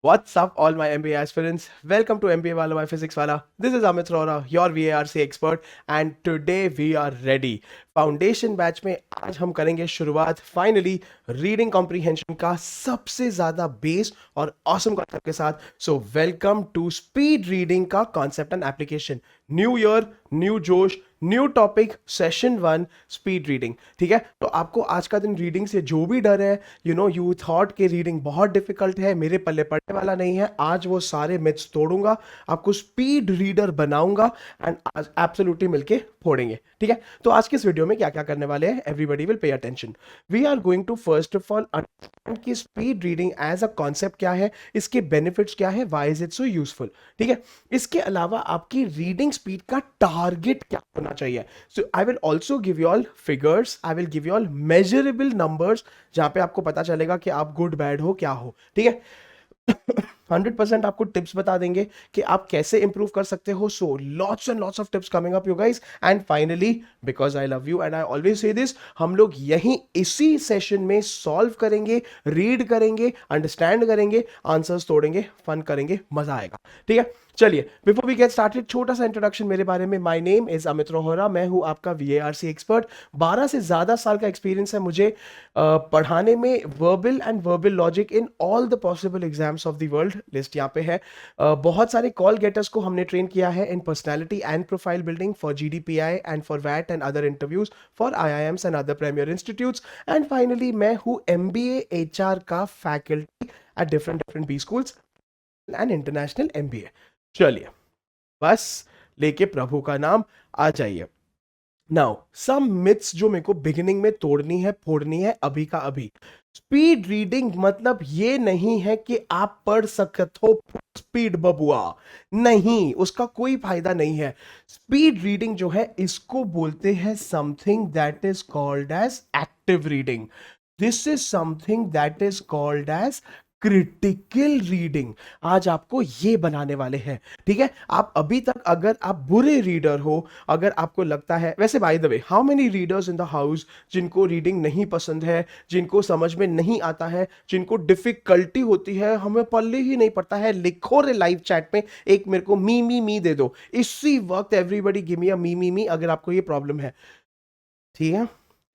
What's up, all my MBA aspirants? Welcome to MBA Wala by Physics Wala. This is Amit Rora, your VARC expert, and today we are ready. Foundation batch में आज हम करेंगे शुरुआत finally reading comprehension का सबसे ज्यादा base और awesome concept के साथ. So welcome to speed reading का concept and application. New year, new जोश, new topic, session 1 speed reading. ठीक है, तो आपको आज का दिन रीडिंग से जो भी डर है, यू थॉट कि रीडिंग बहुत डिफिकल्ट है, मेरे पल्ले पड़ने वाला नहीं है, आज वो सारे मिथ्स तोड़ूंगा, आपको स्पीड रीडर बनाऊंगा एंड आज एब्सोल्युटली मिलके फोड़ेंगे. ठीक है, तो आज के इस वीडियो में क्या क्या करने वाले हैं, everybody will pay attention. We are going to first of all understand कि speed reading as a concept क्या है, इसके बेनिफिट्स क्या है, why is it so useful. ठीक है, इसके अलावा आपकी रीडिंग स्पीड का टारगेट क्या होना चाहिए. So I will also give you all figures, I will give you all measurable numbers, जहां पे आपको पता चलेगा कि आप गुड बैड हो क्या हो. ठीक है, 100% आपको टिप्स बता देंगे कि आप कैसे इंप्रूव कर सकते हो. So lots and lots of tips coming up you guys. And finally, because I love you and I always say this, हम लोग यहीं इसी सेशन में सॉल्व करेंगे, रीड करेंगे, अंडरस्टैंड करेंगे, आंसर्स तोड़ेंगे, फन करेंगे, मजा आएगा. ठीक है, चलिए बिफोर वी गेट स्टार्टेड छोटा सा इंट्रोडक्शन मेरे बारे में. My name is Amit Rohra, मैं हूं आपका वीएआरसी एक्सपर्ट. 12 से ज्यादा साल का एक्सपीरियंस है मुझे पढ़ाने में verbal and verbal logic in all the possible exams of the world. List यहाँ पे है. बहुत सारे कॉल गेटर्स को हमने ट्रेन किया है in personality and profile building for GDPI and for वैट and other interviews for IIMs and other premier institutes. And finally मैं हूँ एमबीए एचआर का faculty at different different B schools and international MBA. चलिए, बस लेके प्रभु का नाम आ जाइए. नाउ सम मिथ्स जो मेरे को बिगिनिंग में तोड़नी है, फोड़नी है अभी का अभी. स्पीड रीडिंग मतलब ये नहीं है कि आप पढ़ सकते हो स्पीड बबुआ. नहीं, उसका कोई फायदा नहीं है. स्पीड रीडिंग जो है इसको बोलते हैं something that is called as active reading. This is something that is called as critical reading. आज आपको ये बनाने वाले हैं. ठीक है, आप अभी तक अगर आप बुरे रीडर हो, अगर आपको लगता है, वैसे by the way how many readers in the house जिनको रीडिंग नहीं पसंद है, जिनको समझ में नहीं आता है, जिनको डिफिकल्टी होती है, हमें पल्ले ही नहीं पड़ता है, लिखो रे लाइव चैट में एक मेरे को मी दे दो इसी वक्त. एवरीबडी गिव मी अ मी अगर आपको ये प्रॉब्लम है. ठीक है,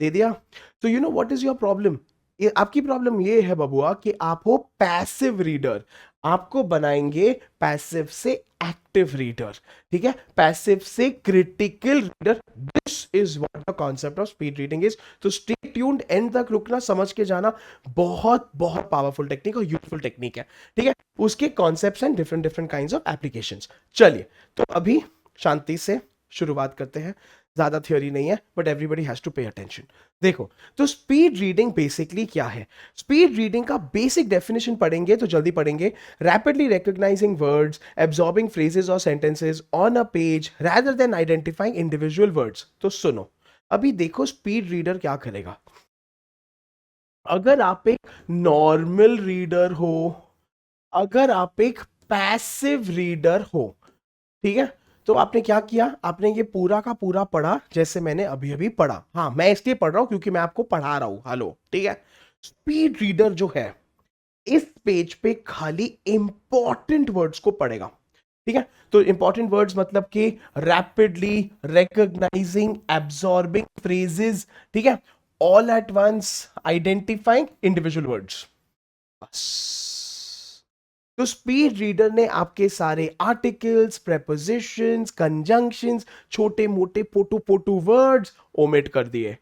दे दिया. तो you know what is your problem. ये आपकी प्रॉब्लम ये है बबुआ कि आप हो पैसिव रीडर. आपको बनाएंगे पैसिव से एक्टिव रीडर. ठीक है, पैसिव से critical reader. This is what the concept of speed reading is. तो स्टे ट्यून्ड, एंड तक रुकना, समझ के जाना. बहुत बहुत पावरफुल टेक्निक और यूजफुल टेक्निक है. ठीक है, उसके concepts and different different kinds of applications. चलिए, तो अभी शांति से शुरुआत करते हैं. ज्यादा थियोरी नहीं है, but everybody has to pay attention. देखो, तो स्पीड रीडिंग बेसिकली क्या है. स्पीड रीडिंग का बेसिक डेफिनेशन पढ़ेंगे तो जल्दी पढ़ेंगे. Rapidly recognizing words, absorbing phrases और sentences on a page rather than identifying individual words. तो सुनो, अभी देखो स्पीड रीडर क्या करेगा. अगर आप एक नॉर्मल रीडर हो, अगर आप एक पैसिव रीडर हो, ठीक है, तो आपने क्या किया, आपने ये पूरा का पूरा पढ़ा जैसे मैंने अभी अभी पढ़ा. हाँ, मैं इसलिए पढ़ रहा हूं क्योंकि मैं आपको पढ़ा रहा हूं. हेलो, ठीक है. स्पीड रीडर जो है इस पेज पे खाली इंपॉर्टेंट वर्ड्स को पढ़ेगा. ठीक है, तो इंपॉर्टेंट वर्ड्स मतलब कि रैपिडली रिकॉग्नाइजिंग, एब्सॉर्बिंग फ्रेजेस. ठीक है, all at once, identifying individual words. बस. तो स्पीड रीडर ने आपके सारे आर्टिकल्स, प्रेपोजिशंस, कंजंक्शंस, छोटे मोटे पोटू पोटू वर्ड्स ओमिट कर दिए.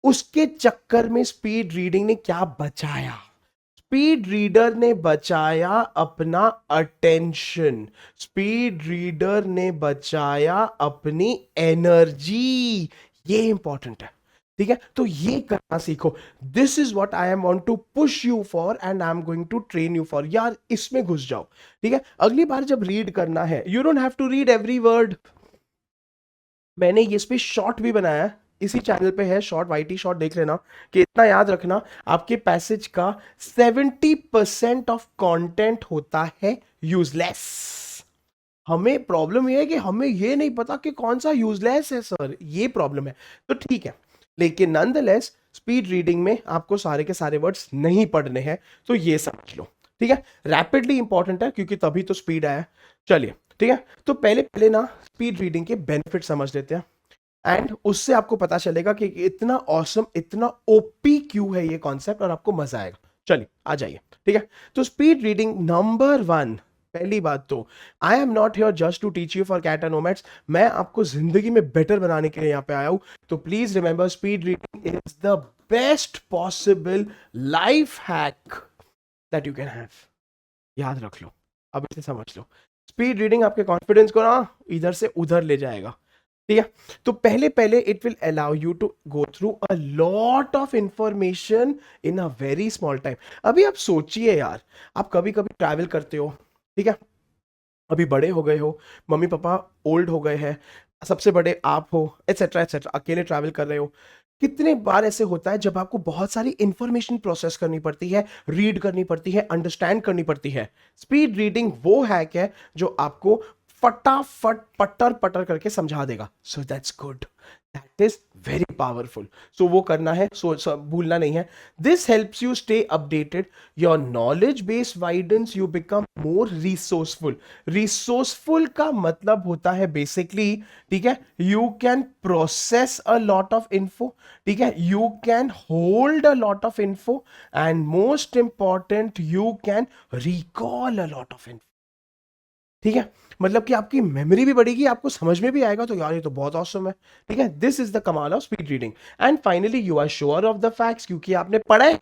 उसके चक्कर में स्पीड रीडिंग ने क्या बचाया. स्पीड रीडर ने बचाया अपना अटेंशन. स्पीड रीडर ने बचाया अपनी एनर्जी. ये इंपॉर्टेंट है. ठीक है, तो ये करना सीखो. This is what I am want to push you for and I am going to train you for. यार, इसमें घुस जाओ. ठीक है, अगली बार जब रीड करना है, you don't have to read every word. मैंने इस पे शॉर्ट भी बनाया है, इसी चैनल पे है शॉर्ट, वाईटी शॉर्ट देख लेना. कि इतना याद रखना, आपके पैसेज का 70% ऑफ कंटेंट होता है यूजलेस. हमें प्रॉब्लम ये है कि हमें ये नहीं पता कि कौन सा यूजलेस है सर, ये प्रॉब्लम है. तो ठीक है, लेकिन नॉनदलेस स्पीड रीडिंग में आपको सारे के सारे वर्ड्स नहीं पढ़ने हैं, तो ये समझ लो. ठीक है, रैपिडली इंपॉर्टेंट है क्योंकि तभी तो स्पीड आया। चलिए ठीक है, तो पहले पहले ना स्पीड रीडिंग के बेनिफिट समझ लेते हैं, एंड उससे आपको पता चलेगा कि इतना ऑसम, इतना ओपी क्यों है ये कॉन्सेप्ट, और आपको मजा आएगा। चलिए आ जाइए, ठीक है। तो स्पीड रीडिंग नंबर वन, पहली बात तो, I am not here just to teach you for CAT and nomads, मैं आपको जिंदगी में बेटर बनाने के लिए यहाँ पे आया हूं। तो please remember, speed reading is the best possible life hack that you can have. याद रख लो, अब इसे समझ लो। स्पीड रीडिंग आपके कॉन्फिडेंस को ना इधर से उधर ले जाएगा, ठीक है। तो पहले पहले it will allow you to go through a lot of information in a very small time. अभी आप सोचिए यार, आप कभी कभी ट्रैवल करते हो, ठीक है, अभी बड़े हो गए हो, मम्मी पापा ओल्ड हो गए हैं, सबसे बड़े आप हो, एटसेट्रा एटसेट्रा, अकेले ट्रैवल कर रहे हो। कितने बार ऐसे होता है जब आपको बहुत सारी इंफॉर्मेशन प्रोसेस करनी पड़ती है, रीड करनी पड़ती है, अंडरस्टैंड करनी पड़ती है। स्पीड रीडिंग वो हैक है जो आपको फटाफट पटर पटर करके समझा देगा। So that's good, that is very powerful. So वो करना है, सो भूलना नहीं है। This helps you stay updated, your knowledge base widens, you become more resourceful. Resourceful का मतलब होता है बेसिकली, ठीक है, you can process a lot of info, ठीक है, you can hold a lot of info, and most important you can recall a lot of info, ठीक है। मतलब कि आपकी मेमोरी भी बढ़ेगी, आपको समझ में भी आएगा, तो यार ये तो बहुत ऑसम है, ठीक है। दिस इज द कमाल of speed reading. And finally you are sure of the facts, क्योंकि आपने पढ़ा है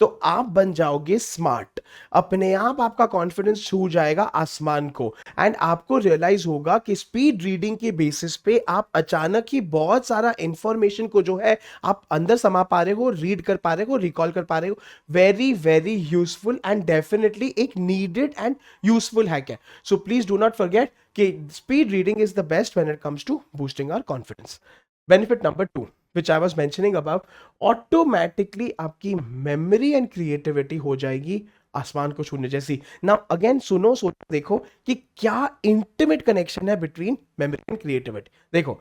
तो आप बन जाओगे स्मार्ट। अपने आप आपका कॉन्फिडेंस छू जाएगा आसमान को, एंड आपको रियलाइज होगा कि स्पीड रीडिंग के बेसिस पे आप अचानक ही बहुत सारा इंफॉर्मेशन को जो है आप अंदर समा पा रहे हो, रीड कर पा रहे हो, रिकॉल कर पा रहे हो। Very very useful and definitely एक नीडेड एंड यूजफुल हैक है। So please do not forget कि speed reading is the best when it comes to boosting our confidence. Benefit number two, which I was mentioning about, automatically आपकी memory and creativity हो जाएगी आसमान को छूने जैसी। Now again सुनो, सोचो, देखो कि क्या इंटीमेट कनेक्शन है बिटवीन मेमोरी एंड क्रिएटिविटी। देखो,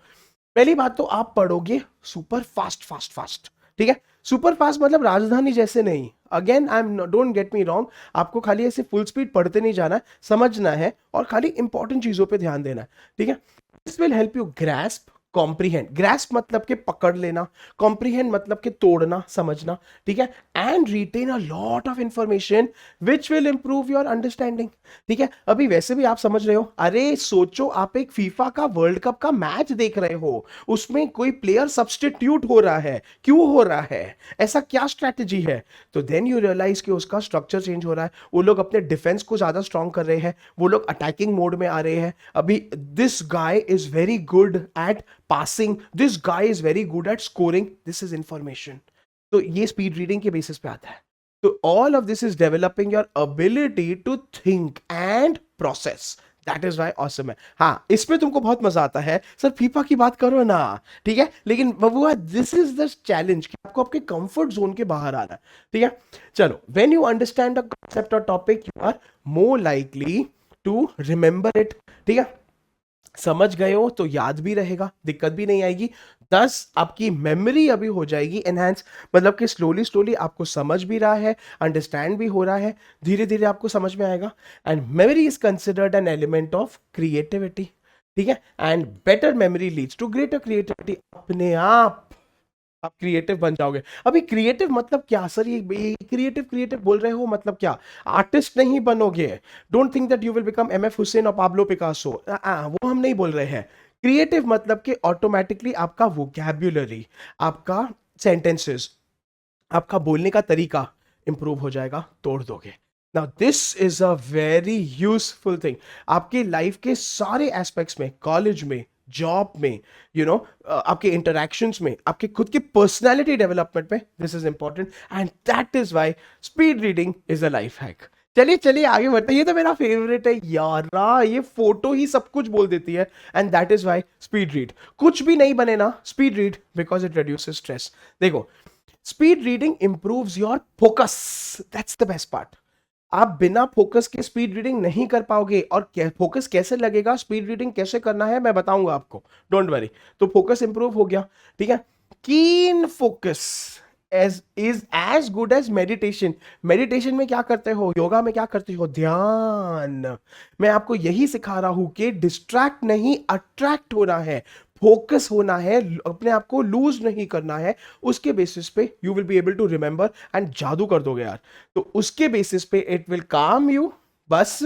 पहली बात तो आप पढ़ोगे सुपर फास्ट फास्ट फास्ट, ठीक है। सुपर फास्ट मतलब राजधानी जैसे नहीं, again I am, don't get me wrong, आपको खाली ऐसे फुल स्पीड पढ़ते नहीं जाना है, समझना है और खाली इंपॉर्टेंट चीजों पे ध्यान देना है, ठीक है। This will help you grasp, comprehend. Grasp मतलब कि पकड़ लेना, कॉम्प्रीहेंड मतलब कि तोड़ना, समझना, ठीक है, and retain a lot of information which will improve your understanding, ठीक है। अभी वैसे भी आप समझ रहे हो, अरे सोचो आप एक फीफा का वर्ल्ड कप का मैच देख रहे हो, उसमें कोई प्लेयर सब्स्टिट्यूट हो रहा है, क्यों हो रहा है, ऐसा क्या स्ट्रैटेजी है, तो देन यू रियलाइज कि उसका स्ट्रक्चर चेंज हो रहा है, वो लोग अपने डिफेंस को ज्यादा स्ट्रांग कर रहे हैं, वो लोग अटैकिंग मोड में आ रहे हैं। अभी this guy is very good at passing, this guy is very good at scoring, this is information. तो ये स्पीड रीडिंग के बेसिस पे आता है। तो all of this is developing your ability to think and process, that is why awesome है। हाँ, इसमें तुमको बहुत मजा आता है, सर फीफा की बात करो ना, ठीक है, लेकिन बबुआ दिस इज द चैलेंज कि आपको आपके कंफर्ट जोन के बाहर आना है, ठीक है। चलो, when you understand the concept और topic, you are more likely to remember it, ठीक है। समझ गए हो तो याद भी रहेगा, दिक्कत भी नहीं आएगी। 10 आपकी मेमोरी अभी हो जाएगी एनहांस, मतलब कि स्लोली स्लोली आपको समझ भी रहा है, अंडरस्टैंड भी हो रहा है, धीरे धीरे आपको समझ में आएगा। And memory is considered an element of creativity, ठीक है, and better memory leads to greater creativity. अपने आप क्रिएटिव बन जाओगे। अभी क्रिएटिव मतलब क्या सर, ये क्रिएटिव क्रिएटिव बोल रहे हो मतलब क्या, आर्टिस्ट नहीं बनोगे, don't think that you will become MF Hussain और पाब्लो पिकासो, वो हम नहीं बोल रहे हैं। क्रिएटिव मतलब कि ऑटोमेटिकली आपका वोकैब्युलरी, आपका सेंटेंसेस, आपका बोलने का तरीका इंप्रूव हो जाएगा, तोड़ दोगे। Now this is a very useful thing आपकी लाइफ के सारे एस्पेक्ट्स में, कॉलेज में, जॉब में, आपके इंटरेक्शंस में, आपके खुद की पर्सनालिटी डेवलपमेंट में, this is important, and that is why speed reading is a life hack. चलिए चलिए आगे बढ़ते हैं, ये तो मेरा फेवरेट है यारा, ये फोटो ही सब कुछ बोल देती है, and that is why speed read. कुछ भी नहीं बने ना, speed read, because it reduces stress. देखो, speed reading improves your focus, that's the best part. आप बिना फोकस के स्पीड रीडिंग नहीं कर पाओगे, और फोकस कैसे लगेगा, स्पीड रीडिंग कैसे करना है मैं बताऊंगा आपको, डोंट वरी। तो फोकस इंप्रूव हो गया, ठीक है। Keen focus, as good as meditation. Meditation में क्या करते हो, योगा में क्या करते हो, ध्यान। मैं आपको यही सिखा रहा हूं कि डिस्ट्रैक्ट नहीं, अट्रैक्ट होना है, फोकस होना है, अपने आप को लूज नहीं करना है। उसके बेसिस पे you will be able to remember and जादू कर दोगे यार। तो उसके बेसिस पे इट विल काम यू। बस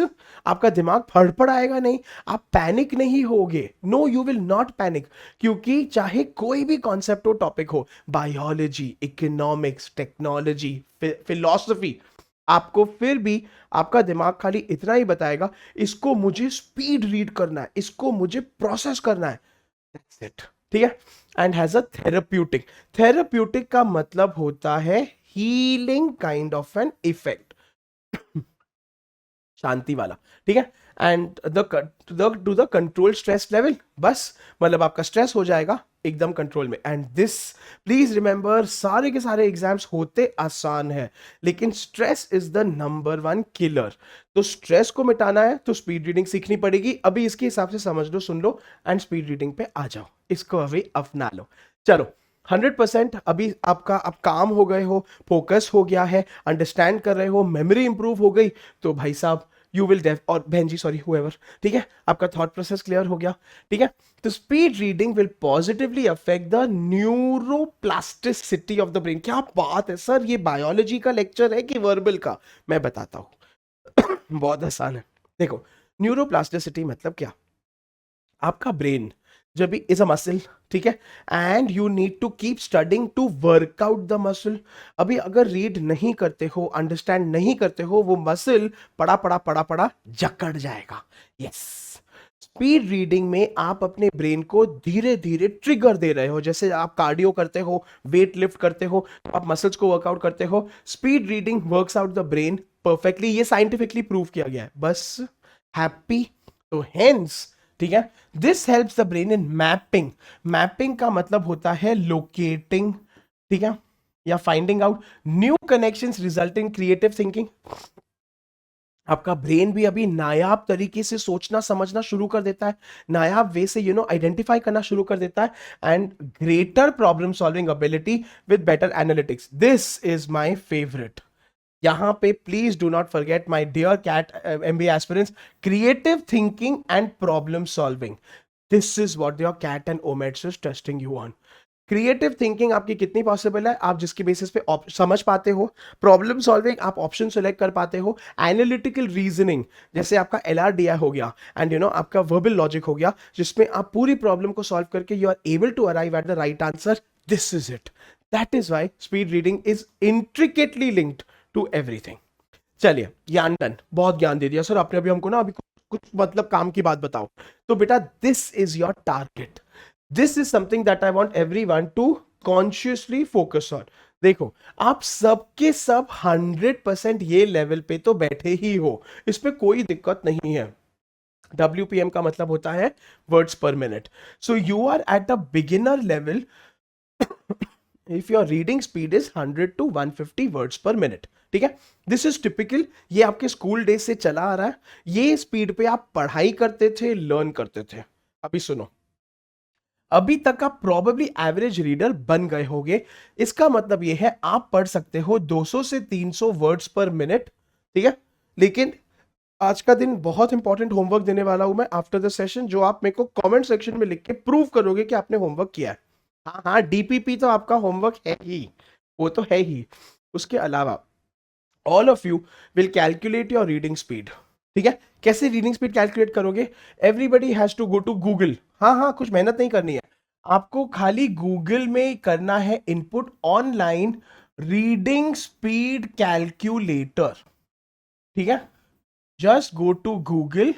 आपका दिमाग फड़फड़ाएगा नहीं, आप पैनिक नहीं होगे। No, you will not panic. क्योंकि चाहे कोई भी कॉन्सेप्ट हो, टॉपिक हो, बायोलॉजी, इकोनॉमिक्स, टेक्नोलॉजी, फिलॉसफी, आपको फिर भी आपका दिमाग खाली इतना ही बताएगा, इसको मुझे स्पीड रीड करना है, इसको मुझे प्रोसेस करना है। That's it. ठीक है। And has a therapeutic. Therapeutic का मतलब होता है healing kind of an effect, शांति वाला। ठीक है। And to the control stress level, बस मतलब आपका स्ट्रेस हो जाएगा एकदम कंट्रोल में। एंड दिस, प्लीज रिमेंबर, सारे के सारे एग्जाम्स होते आसान है, लेकिन stress is the number one killer. तो स्ट्रेस को मिटाना है तो स्पीड रीडिंग सीखनी पड़ेगी। अभी इसके हिसाब से समझ लो, सुन लो एंड स्पीड रीडिंग पे आ जाओ, इसको अभी अपना लो। चलो, 100% अभी आपका अब काम हो गए हो, फोकस हो गया है, अंडरस्टैंड कर रहे हो, मेमोरी इंप्रूव हो गई, तो भाई साहब यू विल डेफ, और बहन जी सॉरी हुएवर, ठीक है, आपका थॉट प्रोसेस क्लियर हो गया। ठीक है। तो speed reading will positively affect the neuroplasticity of the brain. क्या बात है सर, ये बायोलॉजी का लेक्चर है कि वर्बल का? मैं बताता हूं। बहुत आसान है। देखो, न्यूरोप्लास्टिसिटी मतलब क्या? आपका ब्रेन जब भी इज अ मसल, ठीक है, and you need to keep studying to work out the muscle. अभी अगर रीड नहीं करते हो, अंडरस्टैंड नहीं करते हो, वो मसल पड़ा पड़ा पड़ा पड़ा जकड़ जाएगा। यस। स्पीड रीडिंग में आप अपने ब्रेन को धीरे धीरे ट्रिगर दे रहे हो। जैसे आप कार्डियो करते हो, वेट लिफ्ट करते हो, तो आप मसल्स को वर्कआउट करते हो। Speed reading works out the brain perfectly, ये साइंटिफिकली प्रूव किया गया है। बस हैप्पी? तो हेंस, ठीक है, this helps the brain in mapping. Mapping का मतलब होता है लोकेटिंग, ठीक है, या finding out new connections resulting creative thinking. आपका ब्रेन भी अभी नायाब तरीके से सोचना समझना शुरू कर देता है, नायाब वे से आइडेंटिफाई करना शुरू कर देता है, and greater problem solving ability with better analytics. This is my favourite. यहां पे please do not forget my dear CAT MBA aspirants, creative thinking and problem solving. This is what your CAT and OMETs is testing you on. Creative thinking आपकी कितनी possible है, आप जिसके basis पे समझ पाते हो। प्रॉब्लम सॉल्विंग, आप ऑप्शन सेलेक्ट कर पाते हो। एनालिटिकल रीजनिंग, जैसे आपका एलआरडीआई हो गया, एंड आपका वर्बल लॉजिक हो गया, जिसमें आप पूरी प्रॉब्लम को सॉल्व करके you are able to arrive at the right answer. This is it. That is why speed reading is intricately linked to everything. चलिए, ज्ञान टन, बहुत ज्ञान दे दिया सर आपने अभी हमको ना। अभी कुछ मतलब काम की बात बताओ। तो बेटा, this is your target. This is something that I want everyone to consciously focus on. देखो, आप सबके सब 100% ये लेवल पे तो बैठे ही हो, इस पे कोई दिक्कत नहीं है। WPM का मतलब होता है words per minute. So you are at a beginner level if your reading speed is 100 to 150 words per minute. ठीक है, दिस इज टिपिकल, ये आपके स्कूल डेज से चला आ रहा है। ये स्पीड पे आप पढ़ाई करते थे, लर्न करते थे। अभी सुनो, अभी तक आप प्रॉबेबली एवरेज रीडर बन गए होंगे। इसका मतलब यह है आप पढ़ सकते हो 200 से 300 वर्ड्स पर मिनट। ठीक है, लेकिन आज का दिन बहुत इंपॉर्टेंट होमवर्क देने वाला हूं मैं आफ्टर द सेशन, जो आप मेरे को कमेंट सेक्शन में लिख के प्रूव करोगे कि आपने होमवर्क किया है। हाँ हाँ, डीपीपी तो आपका होमवर्क है ही, वो तो है ही। उसके अलावा all of you will calculate your reading speed. ठीक है, कैसे रीडिंग स्पीड कैलकुलेट करोगे? Everybody has to go to Google. हाँ हाँ, कुछ मेहनत नहीं करनी है, आपको खाली गूगल में करना है input online reading speed calculator. ठीक है, just go to Google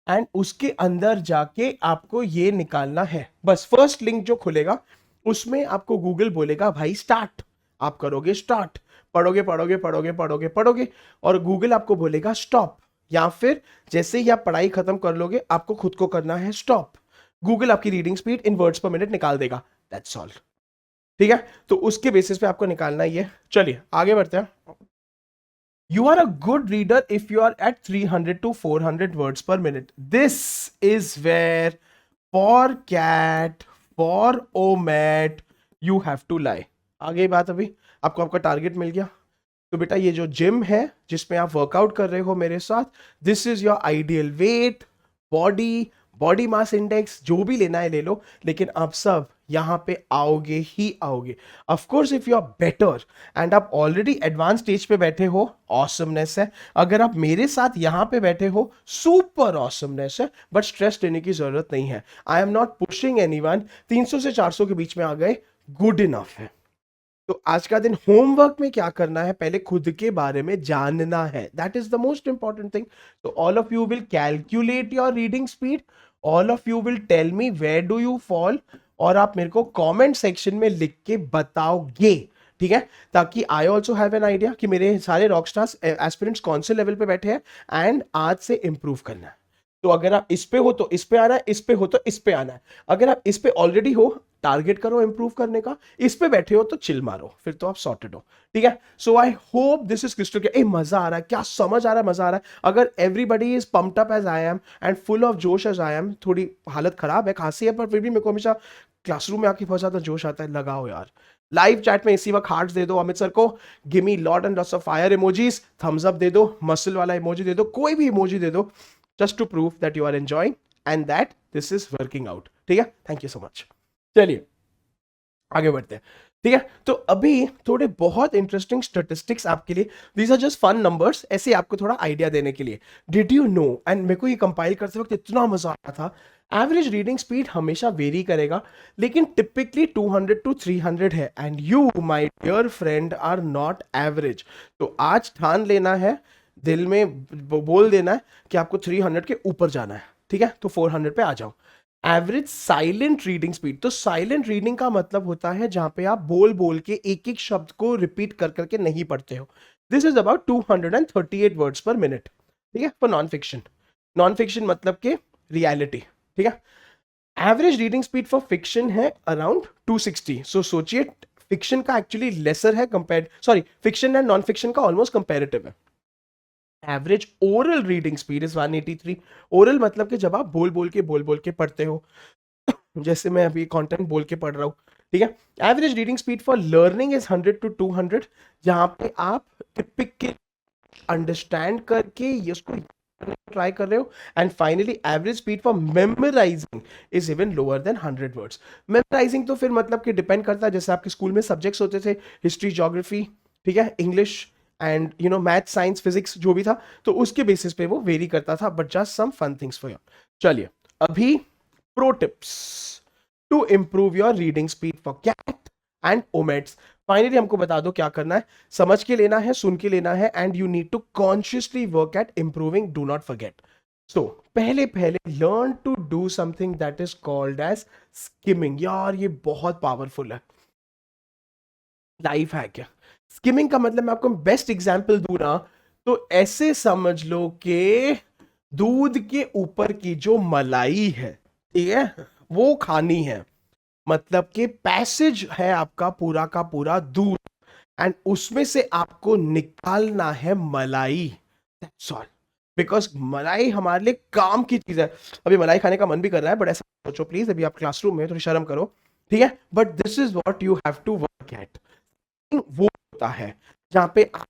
and उसके अंदर जाके आपको ये निकालना है। बस फर्स्ट लिंक जो खुलेगा उसमें आपको गूगल बोलेगा भाई स्टार्ट, आप करोगे स्टार्ट, पढ़ोगे पढ़ोगे पढ़ोगे पढ़ोगे पढ़ोगे, और गूगल आपको बोलेगा स्टॉप, या फिर जैसे ही आप पढ़ाई खत्म कर लोगे आपको खुद को करना है स्टॉप। गूगल आपकी रीडिंग स्पीड इन वर्ड्स पर मिनट निकाल देगा। That's all. ठीक है, तो उसके बेसिस पे आपको निकालना ही है। चलिए आगे बढ़ते हैं। You are a good reader if you are at 300 to 400 words per minute. This is where for cat, for omet, you have to lie. आगे बात अभी आपको आपका टारगेट मिल गया। तो बेटा ये जो जिम है जिसमें आप वर्कआउट कर रहे हो मेरे साथ, this is your ideal weight, body, body mass index, जो भी लेना है ले लो, लेकिन आप सब यहां पे आओगे ही आओगे। Of course if you are better and आप ऑलरेडी एडवांस स्टेज पे बैठे हो, ऑसमनेस है। अगर आप मेरे साथ यहां पे बैठे हो, सुपर ऑसमनेस है, बट स्ट्रेस लेने की जरूरत नहीं है। I am not pushing anyone. 300 से 400 के बीच में आ गए, गुड इनफ है। तो आज का दिन होमवर्क में क्या करना है, पहले खुद के बारे में जानना है, that is the most important thing. तो all of you will calculate your reading speed, all of you will tell me where do you fall, और आप मेरे को कमेंट सेक्शन में लिख के बताओगे, ठीक है, ताकि I also have an idea कि मेरे सारे रॉकस्टार्स एस्पिरेंट्स कौन से लेवल पे बैठे हैं एंड आज से इंप्रूव करना है। तो अगर आप इस पे हो तो इस पे आना है, इस पे हो तो इस पे आना है। अगर आप इस पे ऑलरेडी हो, टारगेट करो इंप्रूव करने का, इस पे बैठे हो तो चिल मारो, फिर तो आप सॉर्टेड हो, ठीक है। So I hope this is crystal clear. मजा आ रहा है क्या, समझ आ रहा है, मजा आ रहा है। अगर everybody is pumped up as I am and full of जोश एज आई एम, थोड़ी हालत खराब है, खांसी है, पर फिर भी मेरे को हमेशा क्लासरूम में आके बहुत ज्यादा जोश आता है, लगाओ यार। लाइव चैट में इसी वक्त हार्ट्स दे दो अमित सर को, give me lot and lots of fire emojis, thumbs up दे दो, मसल वाला इमोजी दे दो, कोई भी इमोजी दे दो, just to prove that you are enjoying and that this is working out, ठीक है। Thank you so much. चलिए आगे बढ़ते हैं, ठीक है। तो अभी थोड़े बहुत इंटरेस्टिंग स्टैटिस्टिक्स आपके लिए, these are just fun numbers, ऐसे आपको थोड़ा आइडिया देने के लिए। डिड यू नो, एंड मेरे को ये कंपाइल करते वक्त इतना मजा आया था, एवरेज रीडिंग स्पीड हमेशा वेरी करेगा, लेकिन टिपिकली 200 to 300 है, and you my dear friend are not average. तो आज ठान लेना है, दिल में बोल देना है कि आपको 300 के ऊपर जाना है, ठीक है। तो 400 पे आ जाओ। एवरेज साइलेंट रीडिंग स्पीड, तो साइलेंट रीडिंग का मतलब होता है जहां पे आप बोल बोल के एक एक शब्द को रिपीट कर करके नहीं पढ़ते हो। This is about 238 words per minute, ठीक है, for non fiction. Non fiction मतलब के रियलिटी, ठीक है। Average reading speed for fiction है अराउंड 260। सो सोचिए फिक्शन का एक्चुअली लेसर है compare, sorry, fiction and non fiction का ऑलमोस्ट कंपेरेटिव है। Average oral reading speed is 183। Oral मतलब कि जब आप बोल बोल के पढ़ते हो, जैसे मैं अभी कंटेंट बोल के पढ़ रहा हूँ, ठीक है। Average reading speed for learning is 100 to 200, जहां पे आप टिपिकल अंडरस्टैंड करके ये उसको ट्राई कर रहे हो। And finally average speed for memorizing is even lower than 100 words. Memorizing तो फिर मतलब कि डिपेंड करता है, जैसे आपके स्कूल में सब्जेक्ट्स होते थे, हिस्ट्री, ज्योग्राफी, ठीक है, English and you know math, science, physics, जो भी था, तो उसके बेसिस पे वो वेरी करता था, but just some fun things for you. चलिए अभी pro tips to improve your reading speed for CAT and OMETs. Finally हमको बता दो क्या करना है, समझ के लेना है, सुन के लेना है, and you need to consciously work at improving, do not forget. So पहले learn to do something that is called as skimming. यार ये बहुत पावरफुल है, लाइफ हैक है। स्किमिंग का मतलब मैं आपको बेस्ट एग्जांपल दूं ना, तो ऐसे समझ लो कि दूध के ऊपर की जो मलाई है, ठीक है, वो खानी है। मतलब कि पैसेज है आपका पूरा का पूरा दूध, एंड उसमें से आपको निकालना है मलाई, दैट्स ऑल। बिकॉज मलाई हमारे लिए काम की चीज है। अभी मलाई खाने का मन भी कर रहा है, बट ऐसा सोचो प्लीज, अभी आप क्लासरूम में, थोड़ी शर्म करो, ठीक है। But this is what you have to work at. वो होता है जहां पे आप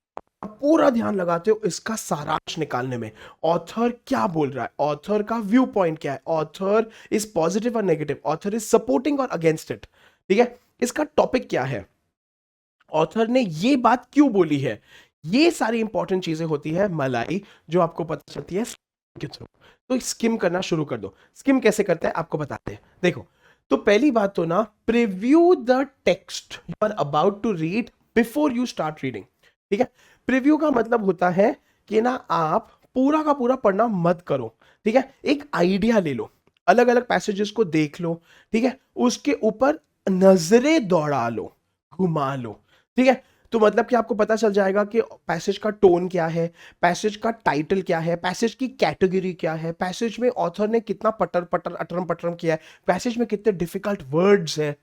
पूरा ध्यान लगाते हो इसका सारांश निकालने में, ऑथर क्या बोल रहा है, ऑथर का व्यू पॉइंट क्या है, ऑथर इज पॉजिटिव और नेगेटिव, ऑथर इज सपोर्टिंग और अगेंस्ट इट, ठीक है, इसका टॉपिक क्या है, ऑथर ने ये बात क्यों बोली है, ये सारी इंपॉर्टेंट चीजें होती है मलाई, जो आपको पता चलती है के थ्रू। तो स्किम करना शुरू कर दो। स्किम कैसे करते हैं आपको बताते हैं, देखो। तो पहली बात तो ना, preview the text you are about to read before you start reading, ठीक है। प्रिव्यू का मतलब होता है कि ना आप पूरा का पूरा पढ़ना मत करो, ठीक है, एक आइडिया ले लो, अलग अलग पैसेजेस को देख लो, ठीक है, उसके ऊपर नजरें दौड़ा लो, घुमा लो, ठीक है। तो मतलब कि आपको पता चल जाएगा कि पैसेज का टोन क्या है, पैसेज का टाइटल क्या है, पैसेज की कैटेगरी क्या है, पैसेज में ऑथर ने कितना पटर पटर अटरम पटरम किया है, पैसेज में कितने डिफिकल्ट वर्ड्स हैं।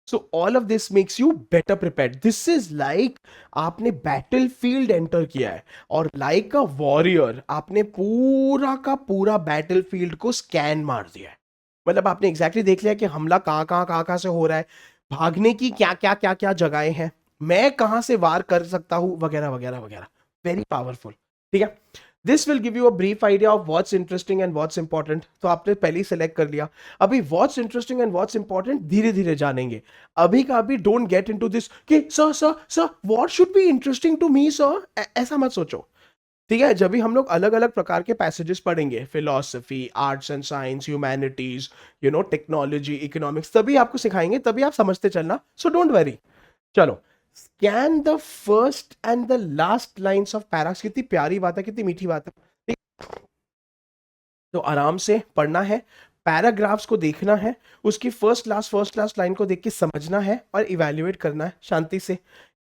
So all of this makes you better prepared. This is like आपने बैटलफील्ड एंटर किया है, और लाइक अ वॉरियर आपने पूरा का पूरा बैटलफील्ड को स्कैन मार दिया है। मतलब आपने एग्जैक्टली देख लिया कि हमला कहाँ कहाँ से हो रहा है, भागने की क्या क्या जगहें हैं, मैं कहां से वार कर सकता हूं, वगैरह वगैरह वगैरह। Very powerful. ठीक है, this will give you a brief idea of what's interesting and what's important. तो आपने पहले ही सेलेक्ट कर लिया। अभी what's interesting and what's important धीरे धीरे जानेंगे। अभी का अभी डोंट गेट इनटू दिस कि sir sir sir what should be interesting to me sir, ऐसा मत सोचो। ठीक है, जब भी हम लोग अलग अलग प्रकार के पैसेजेस पढ़ेंगे, philosophy, arts and science, humanities, technology, economics, तभी आपको सिखाएंगे, तभी आप समझते चलना। So don't worry. चलो, scan the first and the last lines of paragraphs. कितनी प्यारी बात है, कितनी मीठी बात है। ठीक? तो आराम से पढ़ना है, पैराग्राफ्स को देखना है, उसकी फर्स्ट लास्ट लाइन को देख के समझना है और इवेल्युएट करना है शांति से।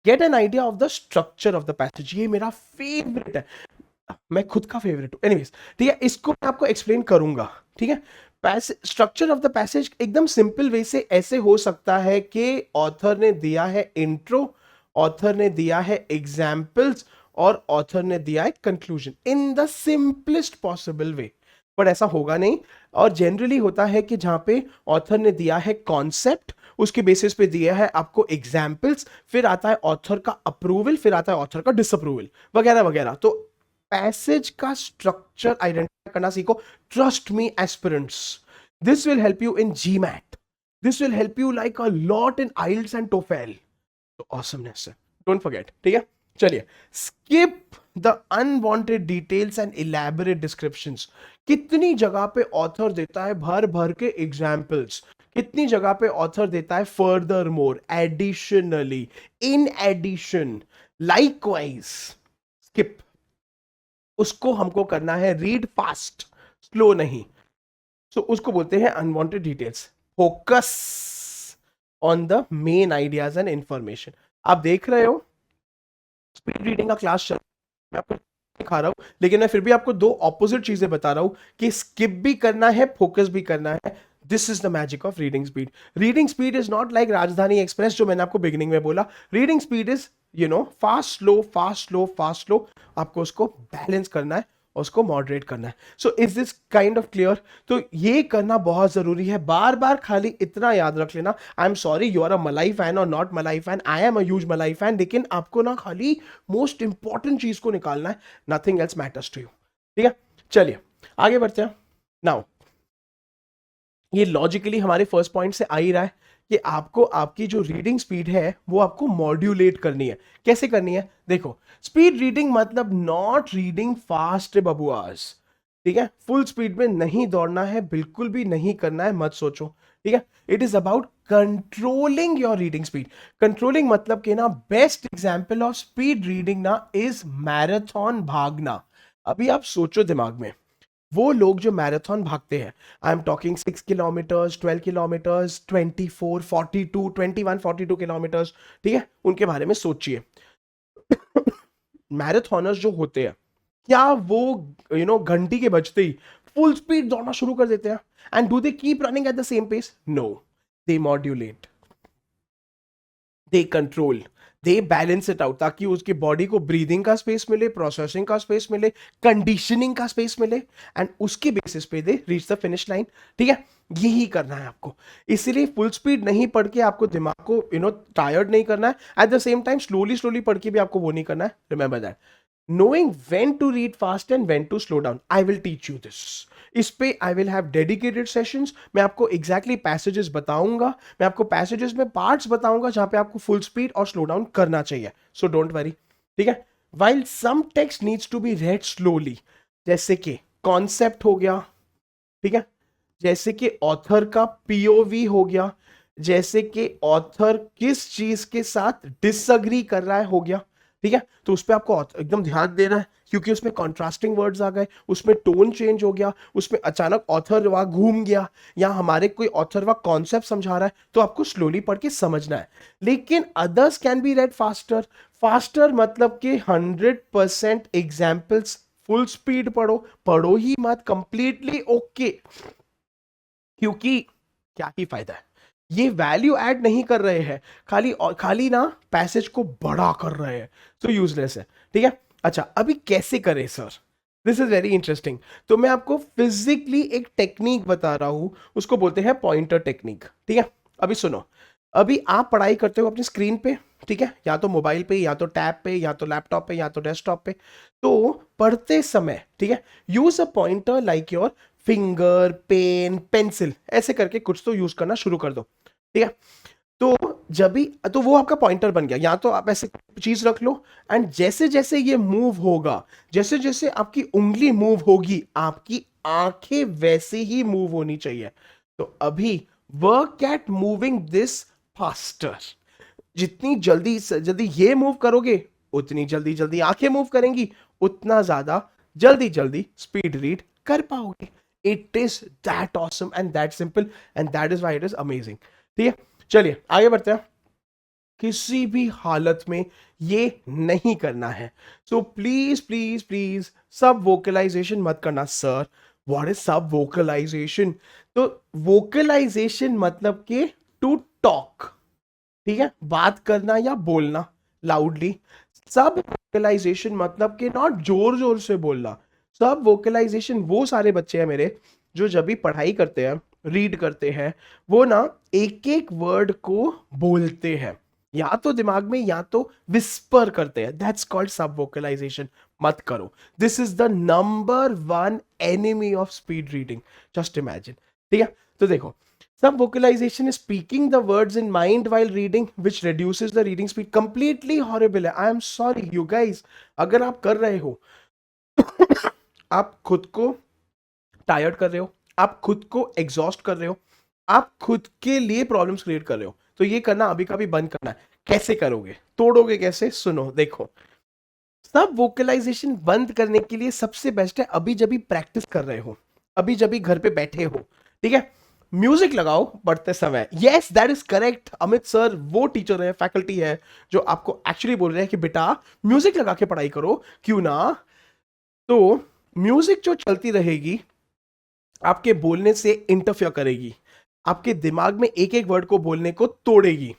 Get an idea of the structure of the passage. ये मेरा फेवरेट है, मैं खुद का फेवरेट हूं। एनीवेज, ठीक है, इसको मैं आपको एक्सप्लेन करूंगा। ठीक है, स्ट्रक्चर ऑफ द पैसेज एकदम सिंपल वे से ऐसे हो सकता है कि ऑथर ने दिया है इंट्रो, ऑथर ने दिया है एग्जाम्पल्स और ऑथर ने दिया है conclusion in the simplest possible way. पर ऐसा होगा नहीं, और जनरली होता है कि जहां पे ऑथर ने दिया है कॉन्सेप्ट, उसके बेसिस पे दिया है आपको एग्जाम्पल्स, फिर आता है ऑथर का अप्रूवल, फिर आता है ऑथर का डिसअप्रूवल, वगैरह वगैरह। तो पैसेज का स्ट्रक्चर आइडेंटिफाई करना सीखो। Trust me aspirants, this will help you in GMAT, this will help you like a lot in IELTS and TOEFL. तो ऑसमनेस है, डोंट फॉरगेट। ठीक है, चलिए, skip the unwanted details and elaborate descriptions. कितनी जगह पे ऑथर देता है भर भर के एग्जाम्पल्स, कितनी जगह पे ऑथर देता है furthermore, additionally, in addition, likewise. Skip, उसको हमको करना है रीड फास्ट, स्लो नहीं। सो उसको बोलते हैं unwanted details. Focus on the main ideas and information. आप देख रहे हो स्पीड रीडिंग का क्लास चल, मैं आपको दिखा रहा हूं, लेकिन मैं फिर भी आपको दो ऑपोजिट चीजें बता रहा हूं कि स्किप भी करना है, फोकस भी करना है। This is the magic of reading speed. Reading speed is not like राजधानी एक्सप्रेस, जो मैंने आपको बिगिनिंग में बोला। Reading speed is fast slow, fast slow, fast slow. आपको उसको बैलेंस करना है, उसको मॉडरेट करना है। So is this kind of clear? तो ये करना बहुत जरूरी है। बार बार खाली इतना याद रख लेना, I am sorry you are a malai fan और not malai fan, I am a huge malai fan, लेकिन आपको ना खाली मोस्ट इंपॉर्टेंट चीज को निकालना है, nothing else matters to you. ठीक है, चलिए आगे बढ़ते हैं। नाउ ये लॉजिकली हमारे फर्स्ट पॉइंट से आ ही रहा है कि आपको आपकी जो रीडिंग स्पीड है वो आपको मॉड्यूलेट करनी है। कैसे करनी है? देखो, स्पीड रीडिंग मतलब नॉट रीडिंग फास्ट बबुआस। ठीक है, फुल स्पीड में नहीं दौड़ना है, बिल्कुल भी नहीं करना है, मत सोचो। ठीक है, it is about controlling your reading speed. Controlling मतलब कि ना, best example of speed reading ना इज मैराथन भागना। अभी आप सोचो दिमाग में, वो लोग जो मैराथन भागते हैं, I am talking 6 kilometres, 12 kilometres, 24, 42, 21, 42 kilometres, ठीक है, उनके बारे में सोचिए। मैराथनर्स जो होते हैं, क्या वो घंटी के बजते ही फुल स्पीड दौड़ना शुरू कर देते हैं? And do they keep running at the same pace? No, they modulate, they control, they balance it out, ताकि उसकी बॉडी को ब्रीदिंग का स्पेस मिले, प्रोसेसिंग का स्पेस मिले, कंडीशनिंग का स्पेस मिले, एंड उसके बेसिस पे they reach the finish line. ठीक है, यही करना है आपको। इसीलिए फुल स्पीड नहीं पढ़ के आपको दिमाग को टायर्ड नहीं करना है, eight the same time slowly slowly पढ़ के भी आपको वो नहीं करना है। Remember that, knowing when to read fast and when to slow down, I will teach you this. इस पे I will have dedicated sessions. मैं आपको एग्जैक्टली पैसेजेस बताऊंगा, मैं आपको पैसेजेस में पार्ट्स बताऊंगा जहां पे आपको फुल स्पीड और स्लो डाउन करना चाहिए। So don't worry. ठीक है, while some text needs to be read slowly, जैसे कि कॉन्सेप्ट हो गया, ठीक है, जैसे कि ऑथर का पीओवी हो गया, जैसे कि ऑथर किस चीज के साथ डिसअग्री कर रहा है हो गया। ठीक है, तो उस पर आपको एकदम ध्यान देना है, क्योंकि उसमें कॉन्ट्रास्टिंग वर्ड्स आ गए, उसमें टोन चेंज हो गया, उसमें अचानक ऑथर वहां घूम गया, या हमारे कोई ऑथर वहां कॉन्सेप्ट समझा रहा है, तो आपको स्लोली पढ़ के समझना है। लेकिन others can be red faster. Faster मतलब कि 100% एग्जाम्पल्स फुल स्पीड पढ़ो, पढ़ो ही मत कंप्लीटली, ओके, क्योंकि क्या ही फायदा है, ये वैल्यू ऐड नहीं कर रहे हैं, खाली ना पैसेज को बड़ा कर रहे हैं, तो यूजलेस है। ठीक है, अच्छा अभी कैसे करें sir? This is very interesting. तो मैं आपको फिजिकली एक टेक्निक बता रहा हूं, उसको बोलते हैं पॉइंटर टेक्निक। ठीक है, अभी सुनो, अभी आप पढ़ाई करते हो अपनी स्क्रीन पे, ठीक है, या तो मोबाइल पे, या तो टैब पे, या तो लैपटॉप पे, या तो डेस्कटॉप पे। तो पढ़ते समय, ठीक है, use a pointer like your finger, pen, pencil, ऐसे करके कुछ तो यूज करना शुरू कर दो, ठीक है। तो जब भी, तो वो आपका पॉइंटर बन गया, या तो आप ऐसे चीज रख लो, एंड जैसे जैसे ये मूव होगा, जैसे जैसे आपकी उंगली मूव होगी, आपकी आंखें वैसे ही मूव होनी चाहिए। तो अभी work at moving this faster. जितनी जल्दी जल्दी ये मूव करोगे, उतनी जल्दी जल्दी आंखें मूव करेंगी, उतना ज्यादा जल्दी जल्दी स्पीड रीड कर पाओगे। It is that awesome and that simple, and that is why it is amazing. ठीक है, चलिए आगे बढ़ते हैं। किसी भी हालत में ये नहीं करना है। सो प्लीज प्लीज प्लीज सब वोकलाइजेशन मत करना। सर व्हाट इज सब वोकलाइजेशन? तो वोकलाइजेशन मतलब कि टू टॉक, ठीक है, बात करना या बोलना लाउडली। सब वोकलाइजेशन मतलब कि नॉट जोर जोर से बोलना। सब वोकलाइजेशन वो सारे बच्चे हैं मेरे जो जब भी पढ़ाई करते हैं, रीड करते हैं, वो ना एक एक वर्ड को बोलते हैं, या तो दिमाग में या तो विस्पर करते हैं। दैट्स कॉल्ड सब वोकलाइजेशन। मत करो। This is the number one enemy of speed reading. Just imagine. ठीक है, तो देखो, some vocalization is speaking the words in mind while reading, which reduces the reading speed. Completely horrible है। I am sorry you guys, अगर आप कर रहे हो आप खुद को टायर्ड कर रहे हो, आप खुद को एग्जॉस्ट कर रहे हो, आप खुद के लिए प्रॉब्लम्स क्रिएट कर रहे हो, तो ये करना अभी का भी बंद करना है। कैसे करोगे, तोड़ोगे कैसे? सुनो, देखो, सब वोकलाइजेशन बंद करने के लिए सबसे बेस्ट है अभी जब भी प्रैक्टिस कर रहे हो, अभी जब भी घर पे बैठे हो, ठीक है, म्यूजिक लगाओ पढ़ते समय। Yes that is correct. Amit sir वो टीचर है, फैकल्टी है, जो आपको एक्चुअली बोल रहे हैं कि बेटा म्यूजिक लगा के पढ़ाई करो, क्यों ना। तो म्यूजिक जो चलती रहेगी आपके बोलने से इंटरफेयर करेगी, आपके दिमाग में एक एक वर्ड को बोलने को तोड़ेगी।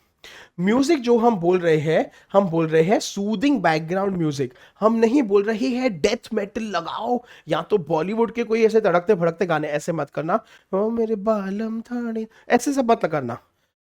म्यूजिक जो हम बोल रहे हैं, हम बोल रहे हैं सूदिंग बैकग्राउंड म्यूजिक। हम नहीं बोल रहे हैं डेथ मेटल लगाओ, या तो बॉलीवुड के कोई ऐसे धड़कते भड़कते गाने, ऐसे मत करना। ओ मेरे बालम थाने, ऐसे सब मत करना,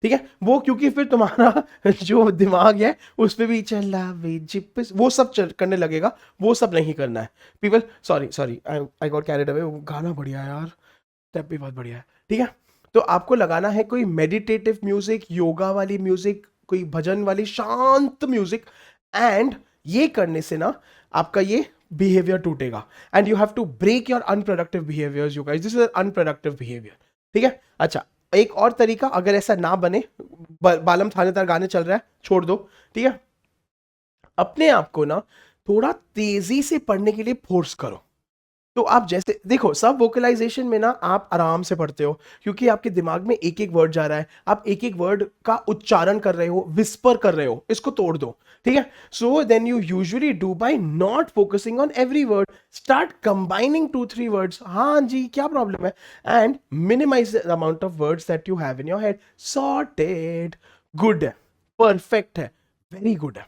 ठीक है। वो क्योंकि फिर तुम्हारा जो दिमाग है उस पे भी चला वे जिप वो सब करने लगेगा। वो सब नहीं करना है people. Sorry sorry, I got carried away. वो गाना बढ़िया है यार, स्टेप भी बहुत बढ़िया है, ठीक है। तो आपको लगाना है कोई मेडिटेटिव म्यूजिक, योगा वाली म्यूजिक, कोई भजन वाली शांत म्यूजिक। एंड ये करने से ना आपका ये बिहेवियर टूटेगा, and you have to break your unproductive behaviours. You guys, this is unproductive behaviour, ठीक है। अच्छा, एक और तरीका, अगर ऐसा ना बने, बालम थानेदार गाने चल रहा है, छोड़ दो, ठीक है। अपने आप को ना थोड़ा तेजी से पढ़ने के लिए फोर्स करो। तो आप जैसे देखो, सब वोकलाइजेशन में ना आप आराम से पढ़ते हो, क्योंकि आपके दिमाग में एक एक वर्ड जा रहा है, आप एक एक वर्ड का उच्चारण कर रहे हो, विस्पर कर रहे हो। इसको तोड़ दो, ठीक है। So then you usually do by not focusing on every word, start combining 2-3 words. हाँ जी, क्या प्रॉब्लम है? And minimise the amount of words that you have in your head. Sorted. Good है, परफेक्ट है, वेरी गुड है।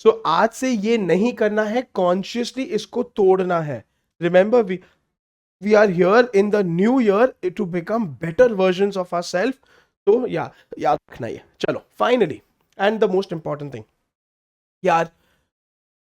So आज से ये नहीं करना है, कॉन्शियसली इसको तोड़ना है। Remember, we are here in the new year to become better versions of ourselves. तो याद रखना है। चलो finally, and the most important thing, यार